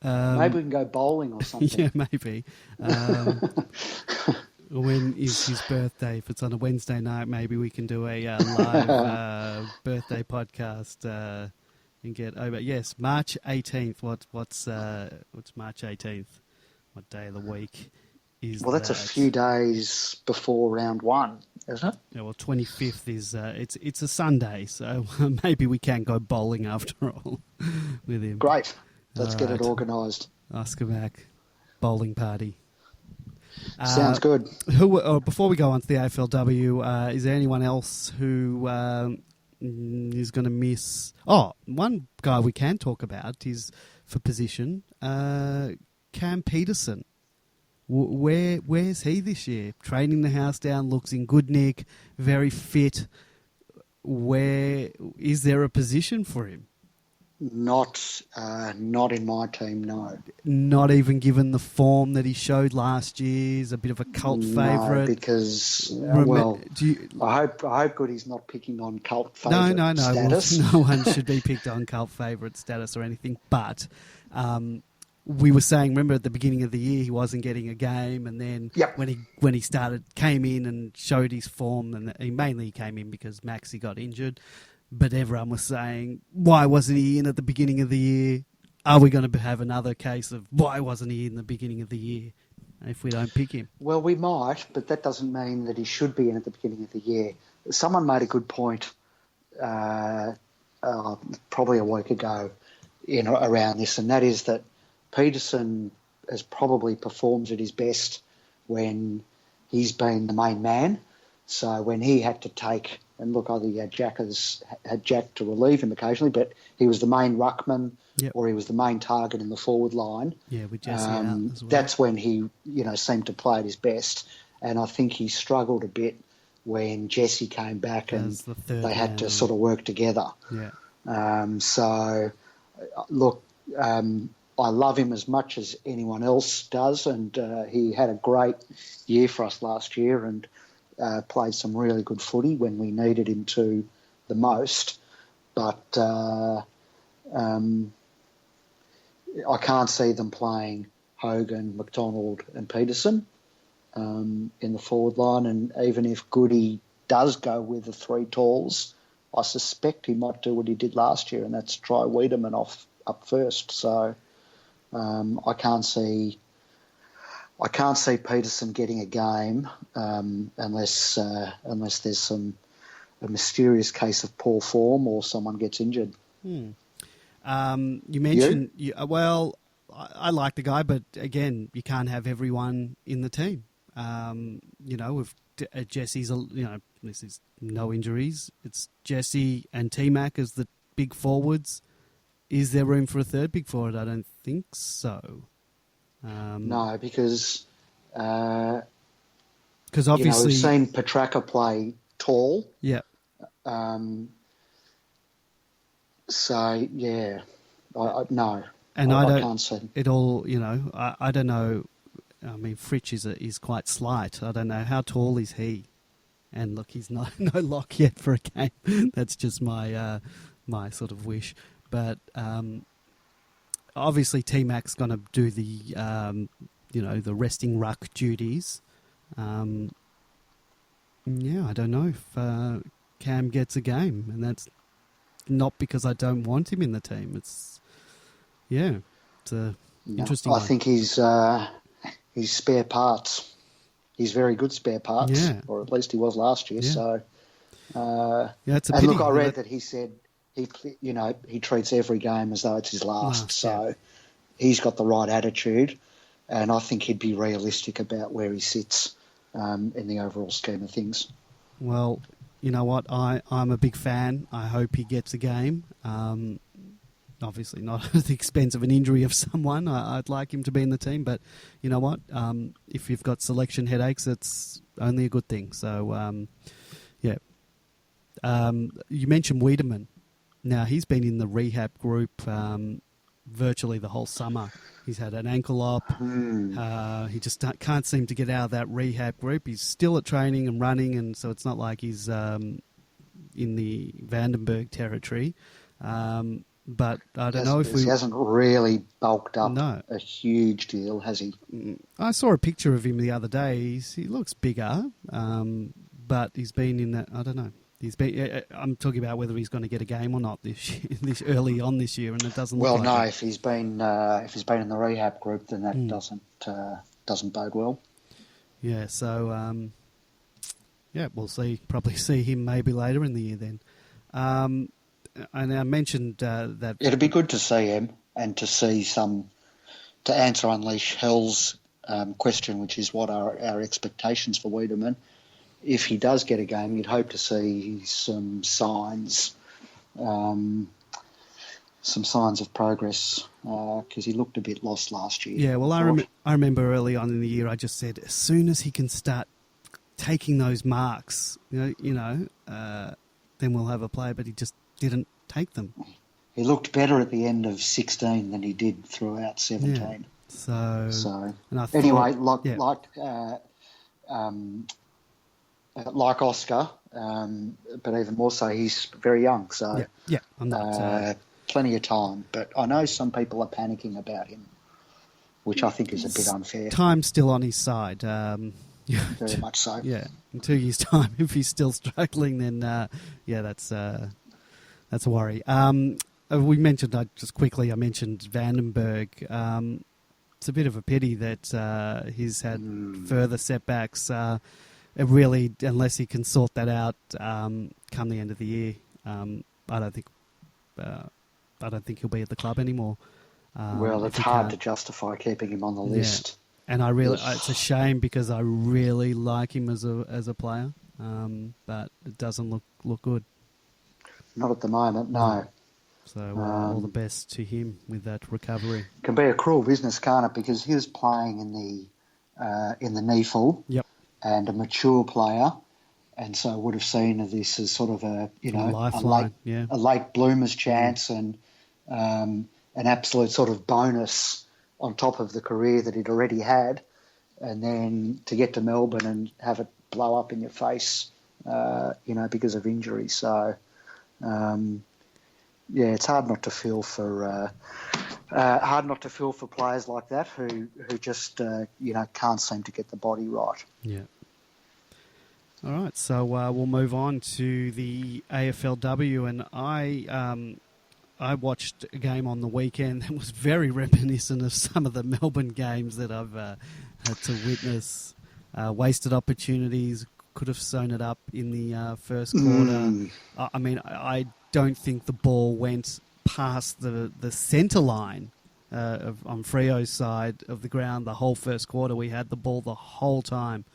B: Maybe we can go bowling or something.
A: Yeah, maybe. When is his birthday? If it's on a Wednesday night, maybe we can do a live birthday podcast and get over. Yes, March 18th. What's March 18th? What day of the week is that?
B: Well, that's a few days before round one, isn't it?
A: Yeah, well, 25th is it's a Sunday, so maybe we can go bowling after all with him.
B: Great. Let's get it organised.
A: Oscar Mac bowling party.
B: Sounds good.
A: Before we go on to the AFLW, is there anyone else who is going to miss? Oh, one guy we can talk about is for position, Cam Peterson. Where's he this year? Training the house down, looks in good nick, very fit. Where is there a position for him?
B: Not in my team, no.
A: Not even given the form that he showed last year. He's a bit of a cult favourite.
B: No, because I hope Goody's not picking on cult favourite status.
A: Well, no one should be picked on cult favourite status or anything. But we were saying, remember at the beginning of the year he wasn't getting a game, and then when he came in and showed his form, and he mainly came in because Maxi got injured. But everyone was saying, why wasn't he in at the beginning of the year? Are we going to have another case of why wasn't he in the beginning of the year if we don't pick him?
B: Well, we might, but that doesn't mean that he should be in at the beginning of the year. Someone made a good point probably a week ago around this, and that is that Peterson has probably performed at his best when he's been the main man. So when he had to take... And look, either he had Jack to relieve him occasionally, but he was the main ruckman or he was the main target in the forward line.
A: Yeah, with Jesse out as well.
B: That's when he, seemed to play at his best. And I think he struggled a bit when Jesse came back and they had to sort of work together.
A: Yeah.
B: So, look, I love him as much as anyone else does, and he had a great year for us last year, and played some really good footy when we needed him to the most. But I can't see them playing Hogan, McDonald and Peterson in the forward line. And even if Goody does go with the three talls, I suspect he might do what he did last year, and that's try Wiedemann up first. So I can't see Peterson getting a game unless there's a mysterious case of poor form or someone gets injured.
A: You mentioned, I like the guy, but again, you can't have everyone in the team. With Jesse's, this is no injuries. It's Jesse and T-Mac as the big forwards. Is there room for a third big forward? I don't think so.
B: No, because
A: obviously
B: we've seen Petracca play tall.
A: Yeah.
B: So yeah, no,
A: and I
B: can't see
A: it all. I don't know. I mean, Fritsch is quite slight. I don't know how tall is he. And look, he's no lock yet for a game. That's just my my sort of wish, but. Obviously, T-Mac's going to do the, the resting ruck duties. I don't know if Cam gets a game, and that's not because I don't want him in the team. It's interesting.
B: I think he's spare parts. He's very good spare parts, or at least he was last year. Yeah. So,
A: it's a pity.
B: And look, I read that he said. He treats every game as though it's his last. So he's got the right attitude, and I think he'd be realistic about where he sits in the overall scheme of things.
A: Well, you know what? I'm a big fan. I hope he gets a game. obviously not at the expense of an injury of someone. I'd like him to be in the team, but you know what? If you've got selection headaches, it's only a good thing. So, yeah. You mentioned Wiedemann. Now, he's been in the rehab group virtually the whole summer. He's had an ankle op. He just can't seem to get out of that rehab group. He's still at training and running, and so it's not like he's in the Vandenberg territory. But I don't know if
B: he hasn't really bulked up a huge deal, has he?
A: I saw a picture of him the other day. He looks bigger, but he's been in that. I don't know. I'm talking about whether he's going to get a game or not this early on this year, and it doesn't.
B: Well,
A: look
B: no.
A: like
B: If he's been in the rehab group, then that doesn't bode well.
A: Yeah. So we'll see. Probably see him maybe later in the year then. And I mentioned that
B: it'd be good to see him and to see to answer Unleash Hell's question, which is what are our expectations for Wiedemann. If he does get a game, you'd hope to see some signs of progress because he looked a bit lost last year.
A: Yeah, well, I remember early on in the year I just said as soon as he can start taking those marks, then we'll have a play. But he just didn't take them.
B: He looked better at the end of 16 than he did throughout 17.
A: Yeah. So
B: anyway, like Oscar, but even more so, he's very young. So
A: I'm not,
B: plenty of time. But I know some people are panicking about him, which I think is a bit unfair.
A: Time's still on his side.
B: Very much so.
A: Yeah, in 2 years' time, if he's still struggling, then that's a worry. We mentioned I mentioned Vandenberg. It's a bit of a pity that he's had further setbacks. Really, unless he can sort that out come the end of the year, I don't think he'll be at the club anymore.
B: Well, it's hard to justify keeping him on the list.
A: And it's a shame because I really like him as a player, but it doesn't look good.
B: Not at the moment, no.
A: So all the best to him with that recovery.
B: It can be a cruel business, can't it? Because he was playing in the NEFL.
A: Yep.
B: And a mature player, and so would have seen this as sort of a late bloomer's chance and an absolute sort of bonus on top of the career that he'd already had, and then to get to Melbourne and have it blow up in your face, because of injury. So, it's hard not to feel for players like that who just can't seem to get the body right.
A: Yeah. All right, so we'll move on to the AFLW, and I watched a game on the weekend that was very reminiscent of some of the Melbourne games that I've had to witness. Wasted opportunities, could have sewn it up in the first quarter. I don't think the ball went past the centre line on Freo's side of the ground the whole first quarter. We had the ball the whole time.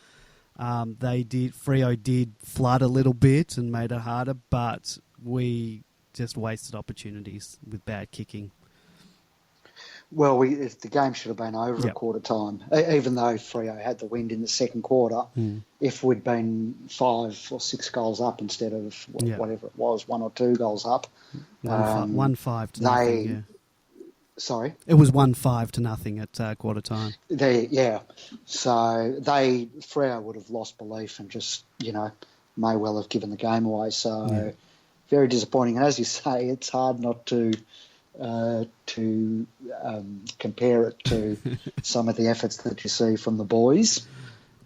A: Freo did flood a little bit and made it harder, but we just wasted opportunities with bad kicking.
B: Well, the game should have been over at quarter time, even though Freo had the wind in the second quarter. If we'd been 5 or 6 goals up instead of whatever it was, 1 or 2 goals up.
A: 1-5 to nothing,
B: Sorry?
A: It was 1-5 to nothing at quarter time.
B: So Freo would have lost belief and just, may well have given the game away. So very disappointing. And as you say, it's hard not to compare it to some of the efforts that you see from the boys.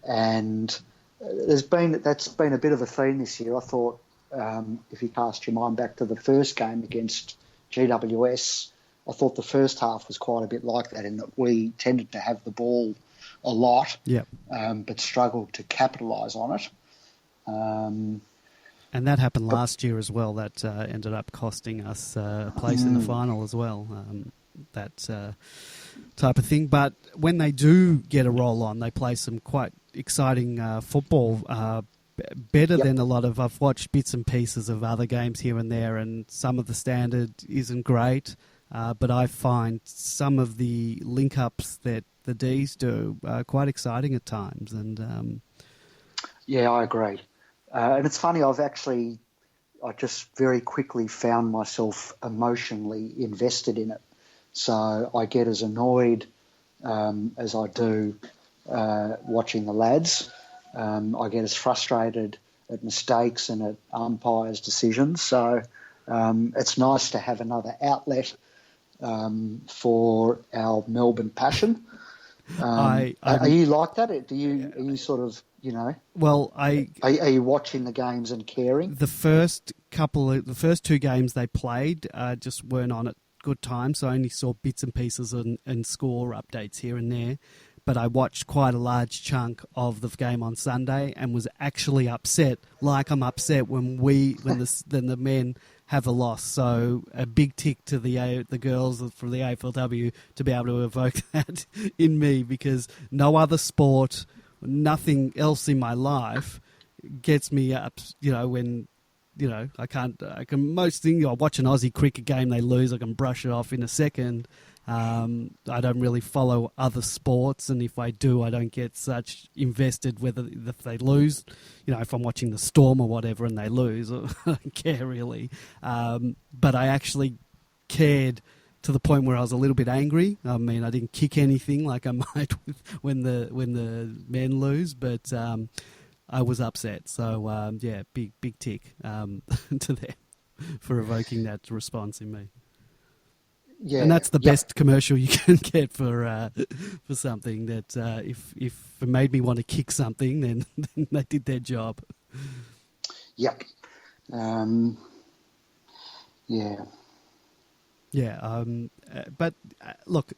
B: And that's been a bit of a theme this year. I thought if you cast your mind back to the first game against GWS, I thought the first half was quite a bit like that in that we tended to have the ball a lot, but struggled to capitalise on it.
A: And that happened last year as well. That ended up costing us a place in the final as well, that type of thing. But when they do get a roll on, they play some quite exciting football, better than a lot of... I've watched bits and pieces of other games here and there, and some of the standard isn't great. but I find some of the link-ups that the Ds do are quite exciting at times. And
B: yeah, I agree. And it's funny, I just very quickly found myself emotionally invested in it. So I get as annoyed as I do watching the lads. I get as frustrated at mistakes and at umpires' decisions. So it's nice to have another outlet for our Melbourne passion. Are you like that? Are you sort of,
A: Well,
B: are you watching the games and caring?
A: The first two games they played just weren't on at good time, so I only saw bits and pieces and score updates here and there. But I watched quite a large chunk of the game on Sunday and was actually upset, like I'm upset when the men have a loss. So a big tick to the girls from the AFLW to be able to evoke that in me, because no other sport, nothing else in my life gets me up, when, I can most things, I watch an Aussie cricket game, they lose, I can brush it off in a second. I don't really follow other sports, and if I do, I don't get such invested if they lose. If I'm watching the Storm or whatever and they lose, I don't care really. But I actually cared to the point where I was a little bit angry. I mean, I didn't kick anything like I might when the men lose, but I was upset. So big tick to them for evoking that response in me.
B: Yeah,
A: and that's the best commercial you can get for something that if it made me want to kick something, then they did their job.
B: Yep. Yeah.
A: Yeah. But look,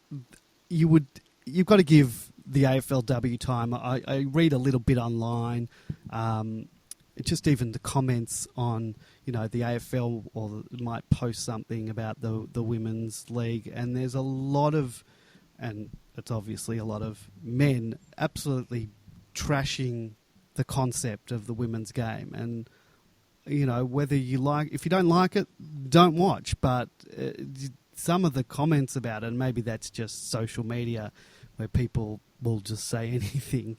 A: you've got to give the AFLW time. I read a little bit online. Just even the comments on, the AFL might post something about the women's league, and there's a lot of, and it's obviously a lot of men absolutely trashing the concept of the women's game. And, whether if you don't like it, don't watch. But some of the comments about it, and maybe that's just social media where people will just say anything,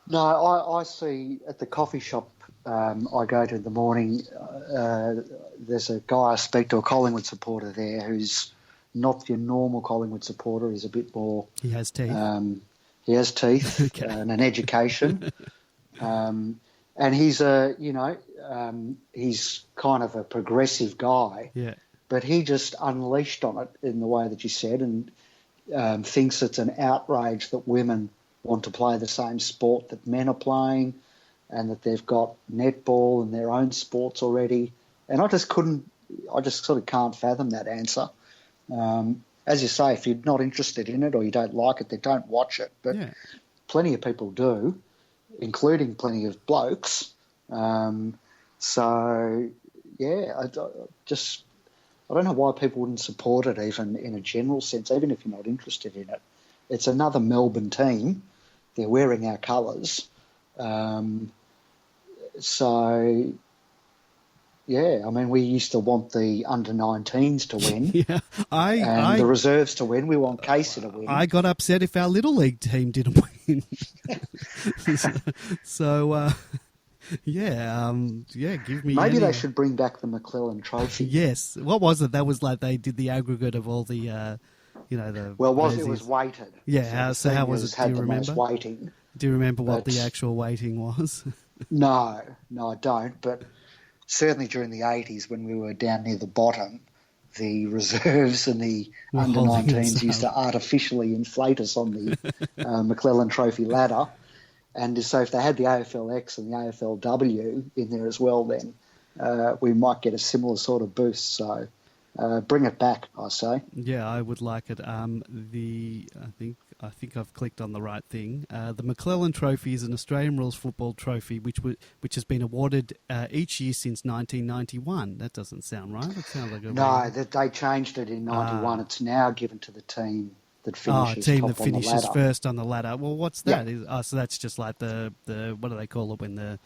B: No, I see at the coffee shop I go to in the morning, there's a guy I speak to, a Collingwood supporter there, who's not your normal Collingwood supporter. He's a bit more...
A: He has teeth.
B: Okay. And an education. And he's he's kind of a progressive guy.
A: Yeah.
B: But he just unleashed on it in the way that you said, and thinks it's an outrage that women want to play the same sport that men are playing, and that they've got netball and their own sports already. And I just sort of can't fathom that answer. As you say, if you're not interested in it or you don't like it, then don't watch it. But plenty of people do, including plenty of blokes. So, yeah, I don't know why people wouldn't support it, even in a general sense, even if you're not interested in it. It's another Melbourne team. They're wearing our colours. So, yeah, I mean, we used to want the under-19s to win and the reserves to win. We want Casey to win.
A: I got upset if our Little League team didn't win. So, give me...
B: Maybe they should bring back the McClellan Trophy.
A: Yes. What was it? That was like they did the aggregate of all the... it
B: was weighted.
A: Yeah, so how was it? Do you remember?
B: Most weighting.
A: Do you remember what the actual weighting was?
B: No, I don't. But certainly during the 80s, when we were down near the bottom, the reserves and the under-19s used to artificially inflate us on the McClellan Trophy ladder. And so if they had the AFLX and the AFLW in there as well, then we might get a similar sort of boost. So... bring it back, I say.
A: Yeah, I would like it. I think I've clicked on the right thing. The McClellan Trophy is an Australian rules football trophy which has been awarded each year since 1991. That doesn't sound right. It sounds like
B: they changed it in 91. It's now given to the team that finishes
A: first on the ladder. Well, what's that?
B: Yeah.
A: So that's just like the what do they call it when the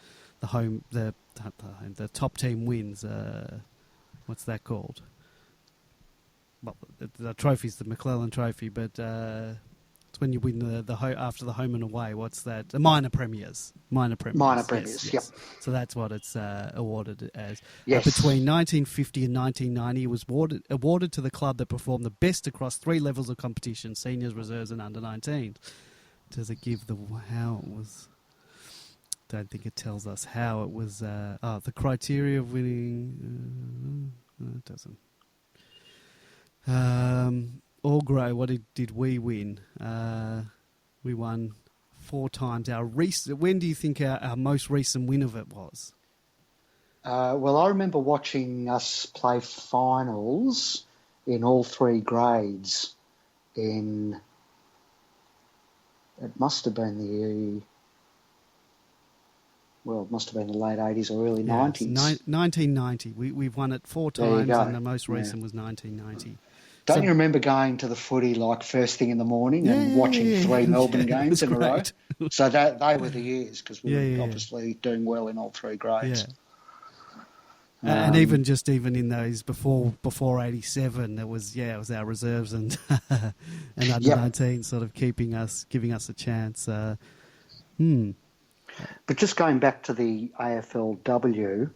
A: top team wins? what's that called? Well, the trophy's the McClellan Trophy, but it's when you win after the home and away. What's that? The minor premiers. Minor premiers.
B: Yep.
A: So that's what it's awarded as.
B: Yes.
A: Between 1950 and 1990, it was awarded to the club that performed the best across 3 levels of competition: seniors, reserves, and under 19. Does it give how it was? Don't think it tells us how it was. The criteria of winning. It doesn't. All Grey, what did we win? We won 4 times. When do you think our most recent win of it was?
B: Well, I remember watching us play finals in all 3 grades it must have been the late 80s or early 90s.
A: 1990. We've won it 4 times, and the most recent was 1990.
B: Don't you remember going to the footy like first thing in the morning and watching 3 Melbourne games in a row? So they were the years, because we were obviously doing well in all 3 grades.
A: Yeah. And even in those before 87, it was our reserves and under 19 sort of giving us a chance. But
B: just going back to the AFLW,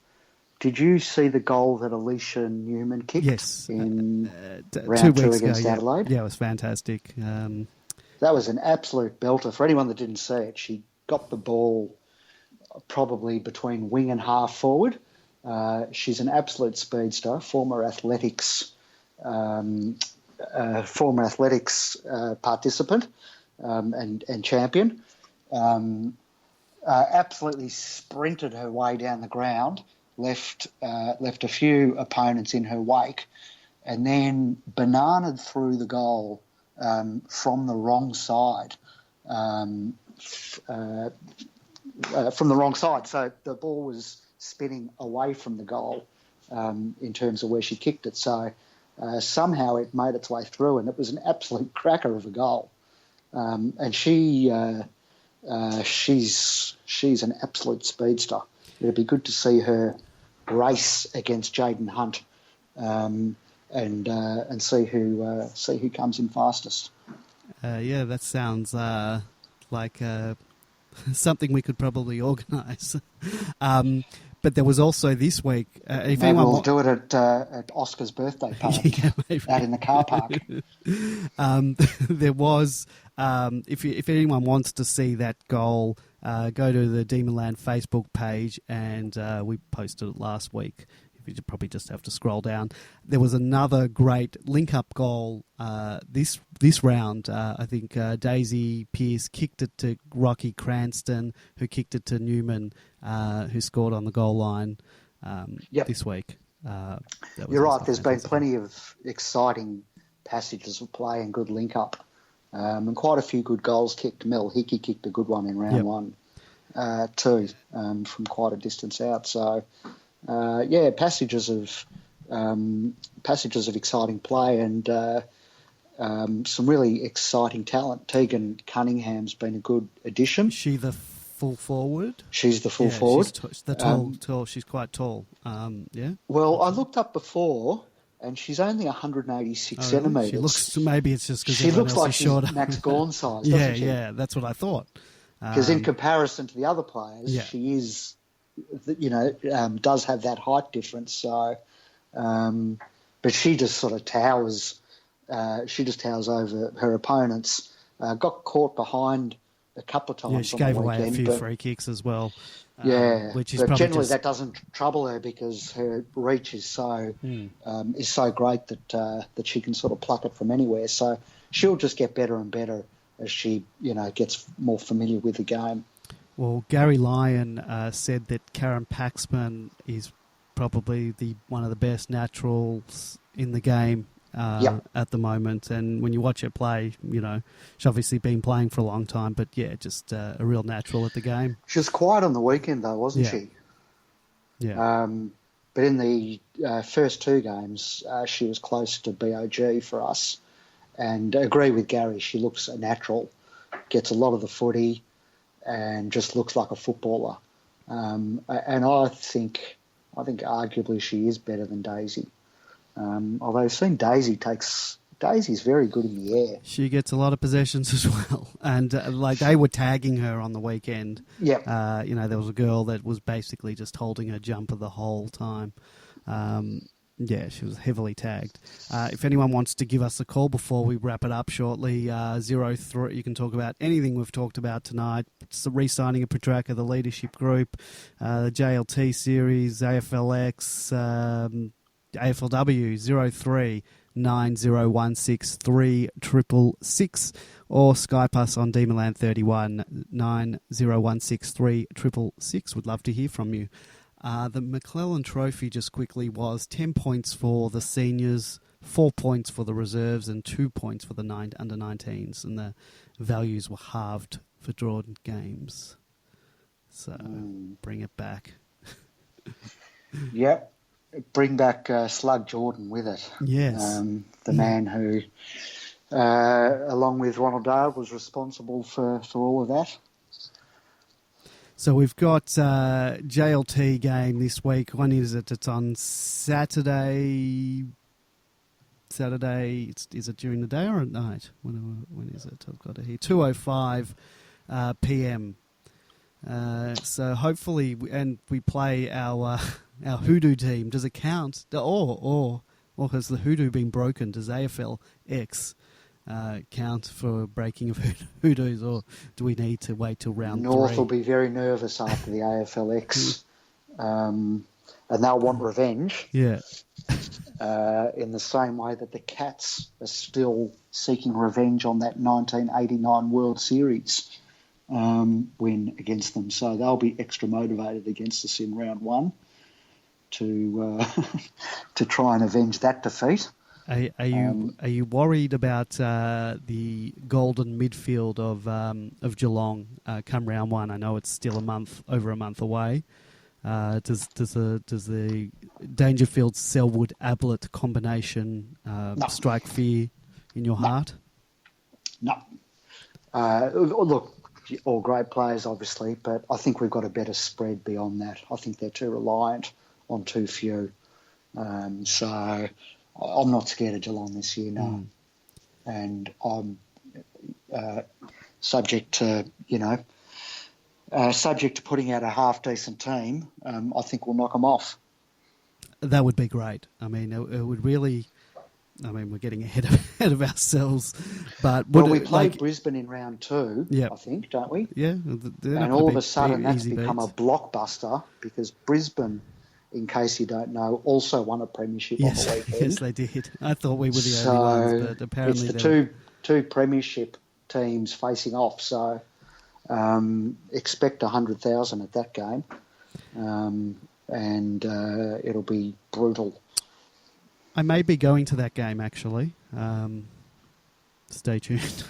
B: did you see the goal that Alicia Newman kicked?
A: Yes,
B: in
A: round
B: round 2
A: weeks
B: against
A: ago,
B: Adelaide?
A: Yeah, it was fantastic.
B: That was an absolute belter. For anyone that didn't see it, she got the ball probably between wing and half forward. She's an absolute speedster, former athletics participant and champion. Absolutely sprinted her way down the ground, left a few opponents in her wake, and then bananaed through the goal from the wrong side. So the ball was spinning away from the goal in terms of where she kicked it. So somehow it made its way through, and it was an absolute cracker of a goal. And she's an absolute speedster. It'd be good to see her race against Jaden Hunt and see who comes in fastest.
A: That sounds like something we could probably organise. But there was also this week.
B: Maybe we'll do it at Oscar's birthday party out in the car park.
A: There was, if anyone wants to see that goal, go to the Demonland Facebook page, and we posted it last week. You probably just have to scroll down. There was another great link-up goal this round. I think Daisy Pearce kicked it to Rocky Cranston, who kicked it to Newman, who scored on the goal line this week.
B: You're right. There's been plenty of exciting passages of play and good link-up, and quite a few good goals kicked. Mel Hickey kicked a good one in round 1 too, from quite a distance out. So. Passages of exciting play and some really exciting talent. Tegan Cunningham's been a good addition.
A: Is she the full forward?
B: She's the full forward.
A: She's tall. She's quite tall.
B: Well, I looked up before, and she's only 186 centimetres.
A: She looks. Maybe it's just because
B: she looks like
A: she's shorter.
B: Max Gawn size. Doesn't she?
A: Yeah, that's what I thought.
B: Because in comparison to the other players, she is. Does have that height difference. So, but she just sort of towers. She just towers over her opponents. Got caught behind a couple of times.
A: Yeah, she gave away a few free kicks as well.
B: Which is but generally that doesn't trouble her because her reach is so great that she can sort of pluck it from anywhere. So she'll just get better and better as she gets more familiar with the game.
A: Well, Gary Lyon said that Karen Paxman is probably one of the best naturals in the game at the moment. And when you watch her play, she's obviously been playing for a long time, but just a real natural at the game.
B: She was quiet on the weekend though, wasn't she?
A: Yeah.
B: But in the first 2 games, she was close to BOG for us. And agree with Gary, she looks a natural, gets a lot of the footy, and just looks like a footballer. And I think arguably she is better than Daisy. Although I've seen Daisy's very good in the air.
A: She gets a lot of possessions as well. And they were tagging her on the weekend.
B: Yep.
A: There was a girl that was basically just holding her jumper the whole time. She was heavily tagged. If anyone wants to give us a call before we wrap it up shortly, 03, you can talk about anything we've talked about tonight. It's the re-signing of Petracca, the leadership group, the JLT Series, AFLX, AFLW, 03 9016 3666, or Skype us on Demonland 31 9016 3666. Would love to hear from you. The McClellan Trophy, just quickly, was 10 points for the seniors, 4 points for the reserves, and 2 points for the under-19s. And the values were halved for drawn games. So bring it back.
B: Yep. Bring back Slug Jordan with it.
A: Yes.
B: The man who, along with Ronald Dale, was responsible for all of that.
A: So we've got JLT game this week. When is it? It's on Saturday. Is it during the day or at night? When is it? I've got it here. 2:05 p.m. So hopefully, and we play our hoodoo team. Does it count? Or has the hoodoo been broken? Does AFLX count for breaking of hoodoos, or do we need to wait till round
B: North
A: 3?
B: will be very nervous after the AFLX, and they'll want revenge.
A: Yeah.
B: In the same way that the Cats are still seeking revenge on that 1989 World Series win against them. So they'll be extra motivated against us in round 1 to try and avenge that defeat.
A: Are you worried about the golden midfield of Geelong come round 1? I know it's still over a month away. Does the Dangerfield Selwood Ablett combination strike fear in your heart?
B: No. Look, all great players, obviously, but I think we've got a better spread beyond that. I think they're too reliant on too few. So I'm not scared of Geelong this year, no. And I'm subject to putting out a half-decent team. I think we'll knock them off. That
A: would be great. I mean, it would really... I mean, we're getting ahead of ourselves. But
B: we played Brisbane in round 2, I think, don't we?
A: Yeah.
B: And all of a sudden that's become a blockbuster because Brisbane, in case you don't know, also won a premiership on the weekend.
A: Yes, they did. I thought we were the only ones, but apparently
B: it's the two premiership teams facing off. So expect 100,000 at that game, and it'll be brutal.
A: I may be going to that game, actually. Stay tuned.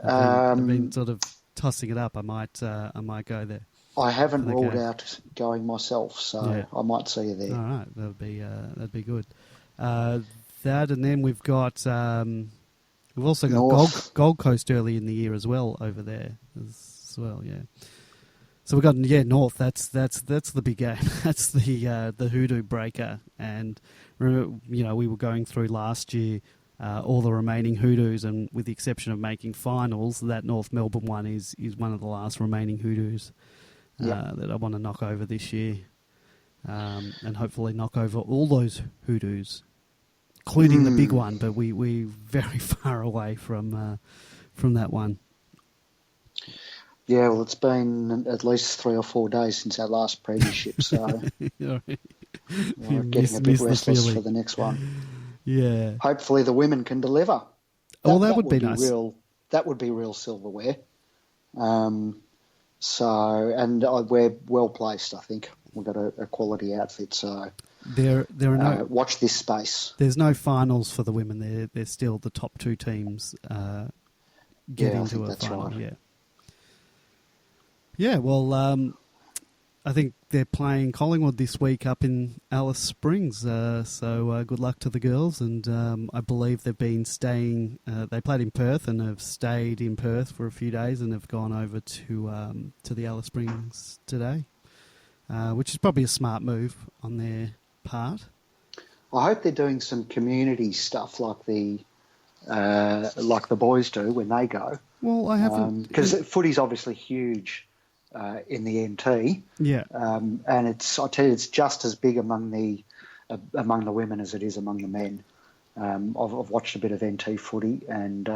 A: I've been sort of tossing it up. I might go there.
B: I haven't ruled out going myself, so I might see you there.
A: All right, that'd be good. That, and then we've got we've also got Gold Coast early in the year as well over there as well. Yeah. So we've got North. That's the big game. That's the hoodoo breaker. And we were going through last year all the remaining hoodoos, and with the exception of making finals, that North Melbourne one is one of the last remaining hoodoos that I want to knock over this year, and hopefully knock over all those hoodoos, including the big one. But we're very far away from that one.
B: Yeah, well, it's been at least 3 or 4 days since our last premiership, so we're getting a bit restless for the next one.
A: Yeah.
B: Hopefully the women can deliver.
A: That would be nice.
B: That would be real silverware. We're well placed, I think. We've got a quality outfit, so
A: there are no
B: watch this space.
A: There's no finals for the women. They're still the top 2 teams get into a final. Right. Yeah. Yeah, well, I think they're playing Collingwood this week up in Alice Springs, so good luck to the girls. And I believe they've been staying. They played in Perth and have stayed in Perth for a few days and have gone over to the Alice Springs today, which is probably a smart move on their part.
B: I hope they're doing some community stuff like the boys do when they go.
A: Well, I haven't,
B: because footy's obviously huge in the NT.
A: Yeah.
B: And I tell you, it's just as big among the women as it is among the men. I've watched a bit of NT footy, and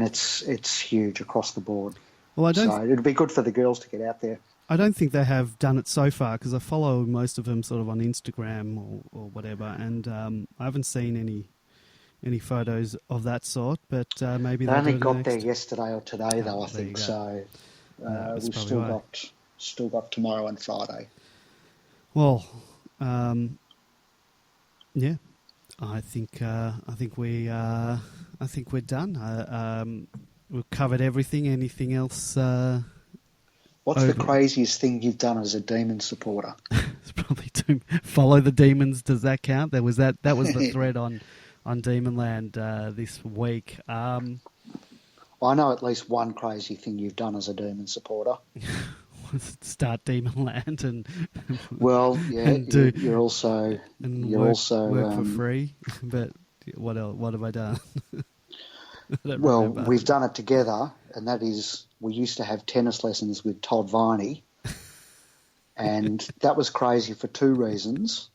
B: it's huge across the board.
A: Well,
B: so it'd be good for the girls to get out there.
A: I don't think they have done it so far because I follow most of them sort of on Instagram or whatever, and I haven't seen any photos of that sort. But maybe
B: they only got there yesterday or today, though. I think so. We've still got tomorrow and Friday.
A: Well, yeah, I think we're done. We've covered everything. Anything else?
B: What's the craziest thing you've done as a Demon supporter?
A: It's probably to follow the Demons. Does that count? That was the thread on Demonland this week.
B: I know at least one crazy thing you've done as a Demon supporter.
A: Start Demonland and
B: well, yeah,
A: and
B: you're also
A: work for free. But what else? What have I done?
B: Well, we've done it together, and that is we used to have tennis lessons with Todd Viney, and that was crazy for two reasons.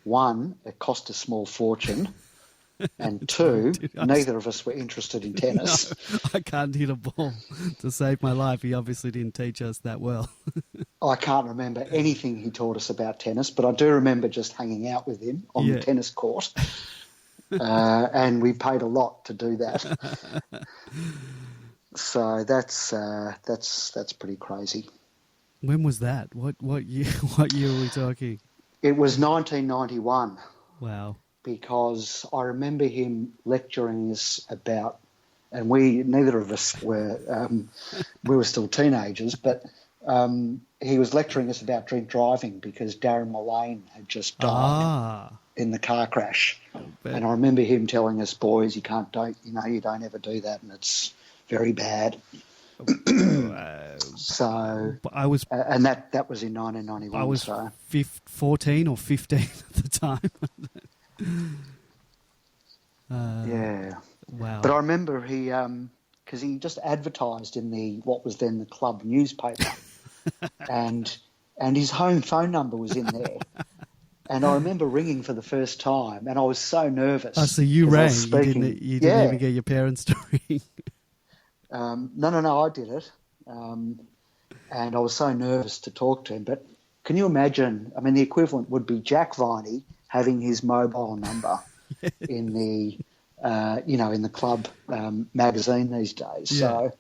B: One, it cost a small fortune, and two, neither of us were interested in tennis.
A: No, I can't hit a ball to save my life. He obviously didn't teach us that well.
B: I can't remember anything he taught us about tennis, but I do remember just hanging out with him on the tennis court. And we paid a lot to do that. So that's pretty crazy.
A: When was that? What year? What year were we talking?
B: It was 1991.
A: Wow.
B: Because I remember him lecturing us about, and neither of us were, we were still teenagers, but he was lecturing us about drink driving because Darren Mullane had just died in the car crash. And I remember him telling us, boys, you don't ever do that, and it's very bad. So
A: I was,
B: and that was in 1991.
A: I was 14 or 15 at the time.
B: Yeah.
A: Wow.
B: But I remember he, because he just advertised in what was then the club newspaper, and his home phone number was in there. And I remember ringing for the first time, and I was so nervous.
A: Oh, so you rang? You didn't even get your parents to ring?
B: No, I did it. And I was so nervous to talk to him. But can you imagine, I mean, the equivalent would be Jack Viney having his mobile number in the, in the club magazine these days. Yeah. So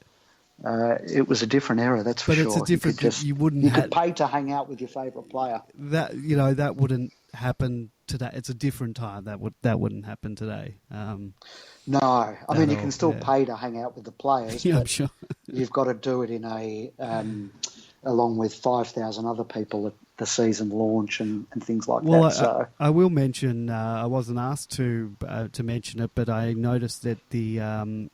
B: it was a different era, that's for sure.
A: But it's a different. You
B: could pay to hang out with your favourite player.
A: That wouldn't happen today. It's a different time. That wouldn't happen today.
B: No, I mean you can still pay to hang out with the players.
A: Yeah,
B: but
A: I'm sure.
B: You've got to do it in along with 5,000 other people at the season launch and things like that. So
A: I will mention. I wasn't asked to mention it, but I noticed that the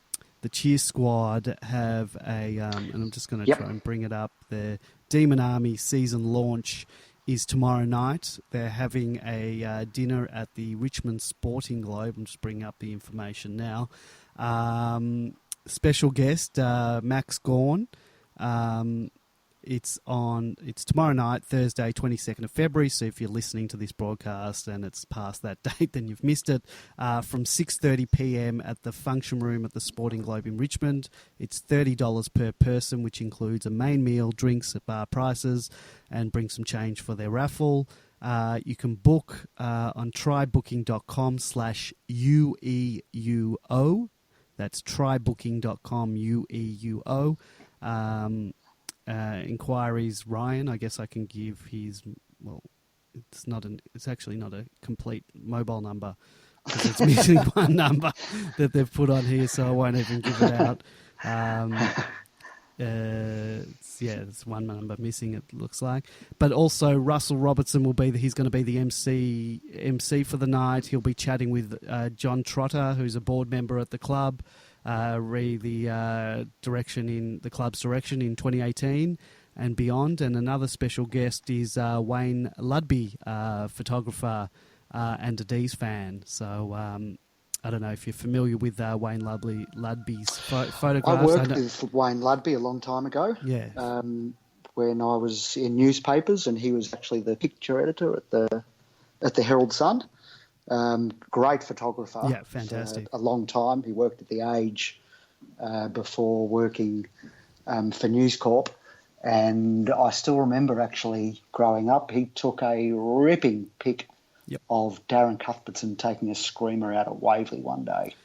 A: cheer squad have and I'm just going to try and bring it up. The Demon Army season launch is tomorrow night. They're having a dinner at the Richmond Sporting Globe. I'm just bringing up the information now. Special guest, Max Gawn. It's tomorrow night, Thursday, 22nd of February. So if you're listening to this broadcast and it's past that date, then you've missed it. From 6:30 p.m. at the function room at the Sporting Globe in Richmond. It's $30 per person, which includes a main meal, drinks at bar prices, and bring some change for their raffle. You can book on trybooking.com/UEUO. That's trybooking.com UEUO. Inquiries, Ryan. I guess I can give his. Well, it's actually not a complete mobile number because it's missing one number that they've put on here, so I won't even give it out. It's one number missing, it looks like. But also Russell Robertson he's going to be the MC for the night. He'll be chatting with John Trotter, who's a board member at the club, the club's direction in 2018. and beyond. And another special guest is Wayne Ludby, photographer and a D's fan. So I don't know if you're familiar with Wayne Ludby's photographs.
B: I worked with Wayne Ludby a long time ago.
A: Yeah.
B: When I was in newspapers, and he was actually the picture editor at the Herald Sun. Great photographer.
A: Yeah, fantastic.
B: For a long time. He worked at The Age before working for News Corp. And I still remember actually growing up, he took a ripping pic of Darren Cuthbertson taking a screamer out at Waverley one day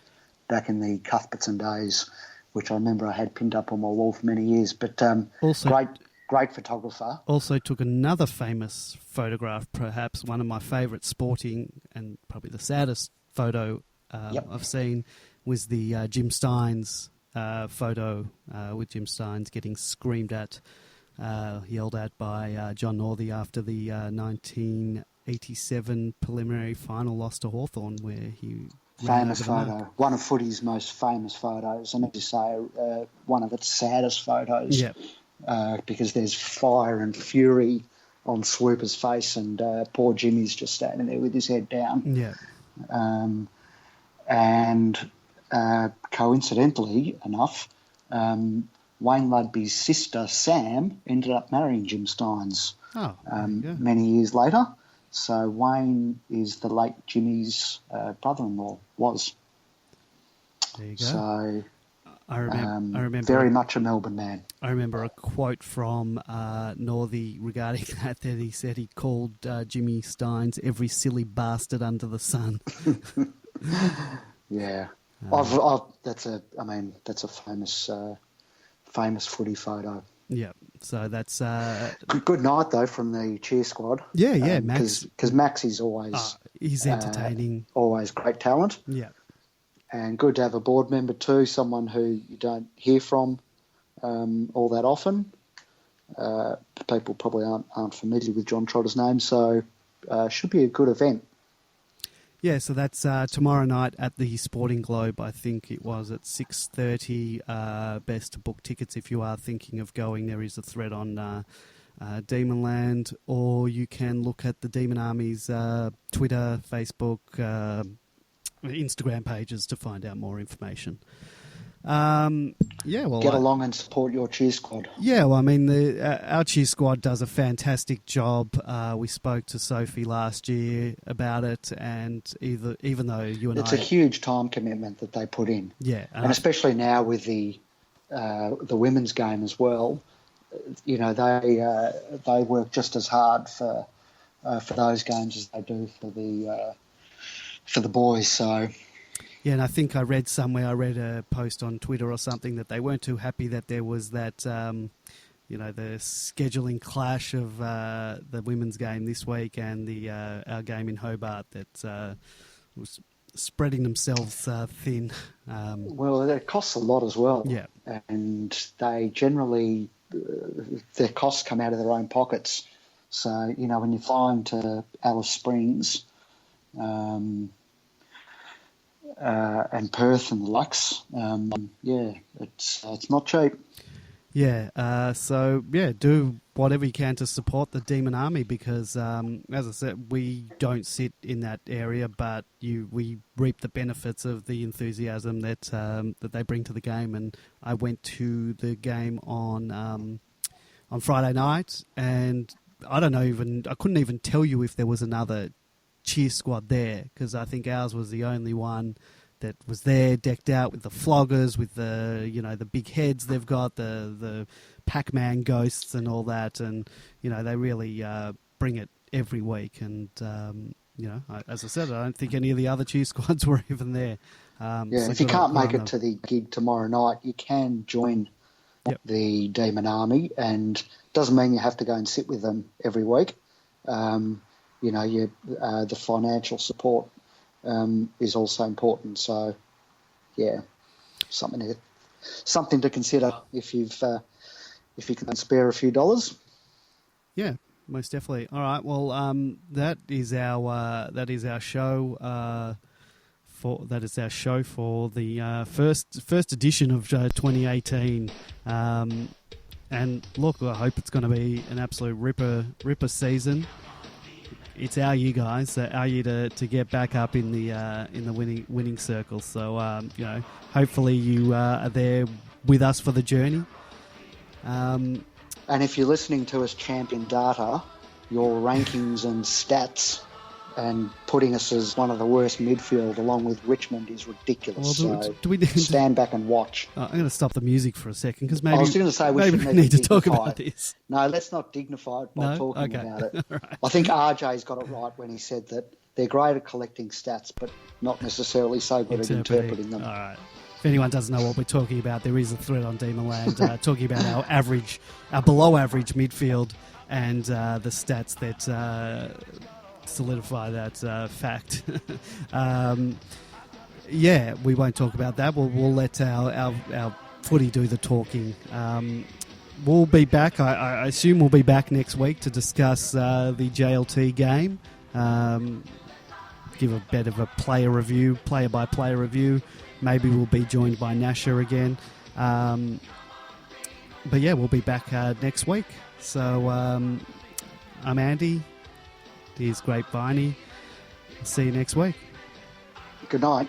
B: back in the Cuthbertson days, which I remember I had pinned up on my wall for many years. But also, great photographer.
A: Also took another famous photograph, perhaps one of my favourite sporting and probably the saddest photo I've seen, was the Jim Steins photo with Jim Steins getting screamed at, yelled at by John Northey after the 1987 preliminary final loss to Hawthorn, where he...
B: Famous photo. One of footy's most famous photos. I need to say one of its saddest photos.
A: Yeah.
B: Because there's fire and fury on Swooper's face, and poor Jimmy's just standing there with his head down.
A: Yeah.
B: And coincidentally enough, Wayne Ludby's sister, Sam, ended up marrying Jim Steins many years later. So Wayne is the late Jimmy's brother-in-law, was.
A: There you go.
B: So...
A: I remember
B: very much a Melbourne man.
A: I remember a quote from Northey regarding that he said he called Jimmy Steins every silly bastard under the sun.
B: Yeah, that's a famous footy photo.
A: Yeah, so that's
B: good night though from the cheer squad.
A: Yeah, Max,
B: because Max is always
A: he's entertaining,
B: always great talent.
A: Yeah.
B: And good to have a board member too, someone who you don't hear from all that often. People probably aren't familiar with John Trotter's name, so should be a good event.
A: Yeah, so that's tomorrow night at the Sporting Globe. I think it was at 6:30. Best to book tickets if you are thinking of going. There is a thread on Demonland, or you can look at the Demon Army's Twitter, Facebook, Instagram pages to find out more information. Get
B: along and support your cheer squad.
A: Yeah, well, I mean, our cheer squad does a fantastic job. We spoke to Sophie last year about it, and even though it's
B: a huge time commitment that they put in.
A: Yeah,
B: and especially now with the women's game as well. You know, they work just as hard for those games as they do for the boys. So
A: yeah, and I think I read a post on Twitter or something that they weren't too happy that there was that the scheduling clash of the women's game this week and our game in Hobart that was spreading themselves thin.
B: Well, it costs a lot as well.
A: Yeah,
B: and they generally their costs come out of their own pockets. So when you're flying to Alice Springs. And Perth and the likes, it's not cheap.
A: Yeah, do whatever you can to support the Demon Army because, as I said, we don't sit in that area, but we reap the benefits of the enthusiasm that they bring to the game. And I went to the game on Friday night, and I couldn't even tell you if there was another cheer squad there because I think ours was the only one that was there, decked out with the floggers, with the big heads they've got, the Pac-Man ghosts and all that, and they really bring it every week. And as I said, I don't think any of the other cheer squads were even there.
B: So if you can't make it to the gig tomorrow night, you can join the Demon Army, and it doesn't mean you have to go and sit with them every week. The financial support is also important. So, yeah, something to consider if you can spare a few dollars.
A: Yeah, most definitely. All right. Well, that is our show. That is our show for the first edition of 2018. And look, I hope it's going to be an absolute ripper season. It's our year, guys. Our year to get back up in the winning circle. So hopefully you are there with us for the journey.
B: And if you're listening to us champion data, your rankings and stats and putting us as one of the worst midfield along with Richmond is ridiculous.
A: Well, do we
B: stand back and watch.
A: I'm going to stop the music for a second because maybe
B: I was going to say we
A: need to talk about this.
B: No, let's not dignify it by talking about it. Right. I think RJ's got it right when he said that they're great at collecting stats, but not necessarily so good at interpreting them.
A: All right. If anyone doesn't know what we're talking about, there is a thread on Demonland talking about our below average midfield and the stats that solidify that fact. We won't talk about that. We'll let our footy do the talking. We'll be back. I assume we'll be back next week to discuss the JLT game. Give a bit of a player by player review. Maybe we'll be joined by Nasha again. We'll be back next week. So I'm Andy. Here's Grapevine. See you next week.
B: Good night.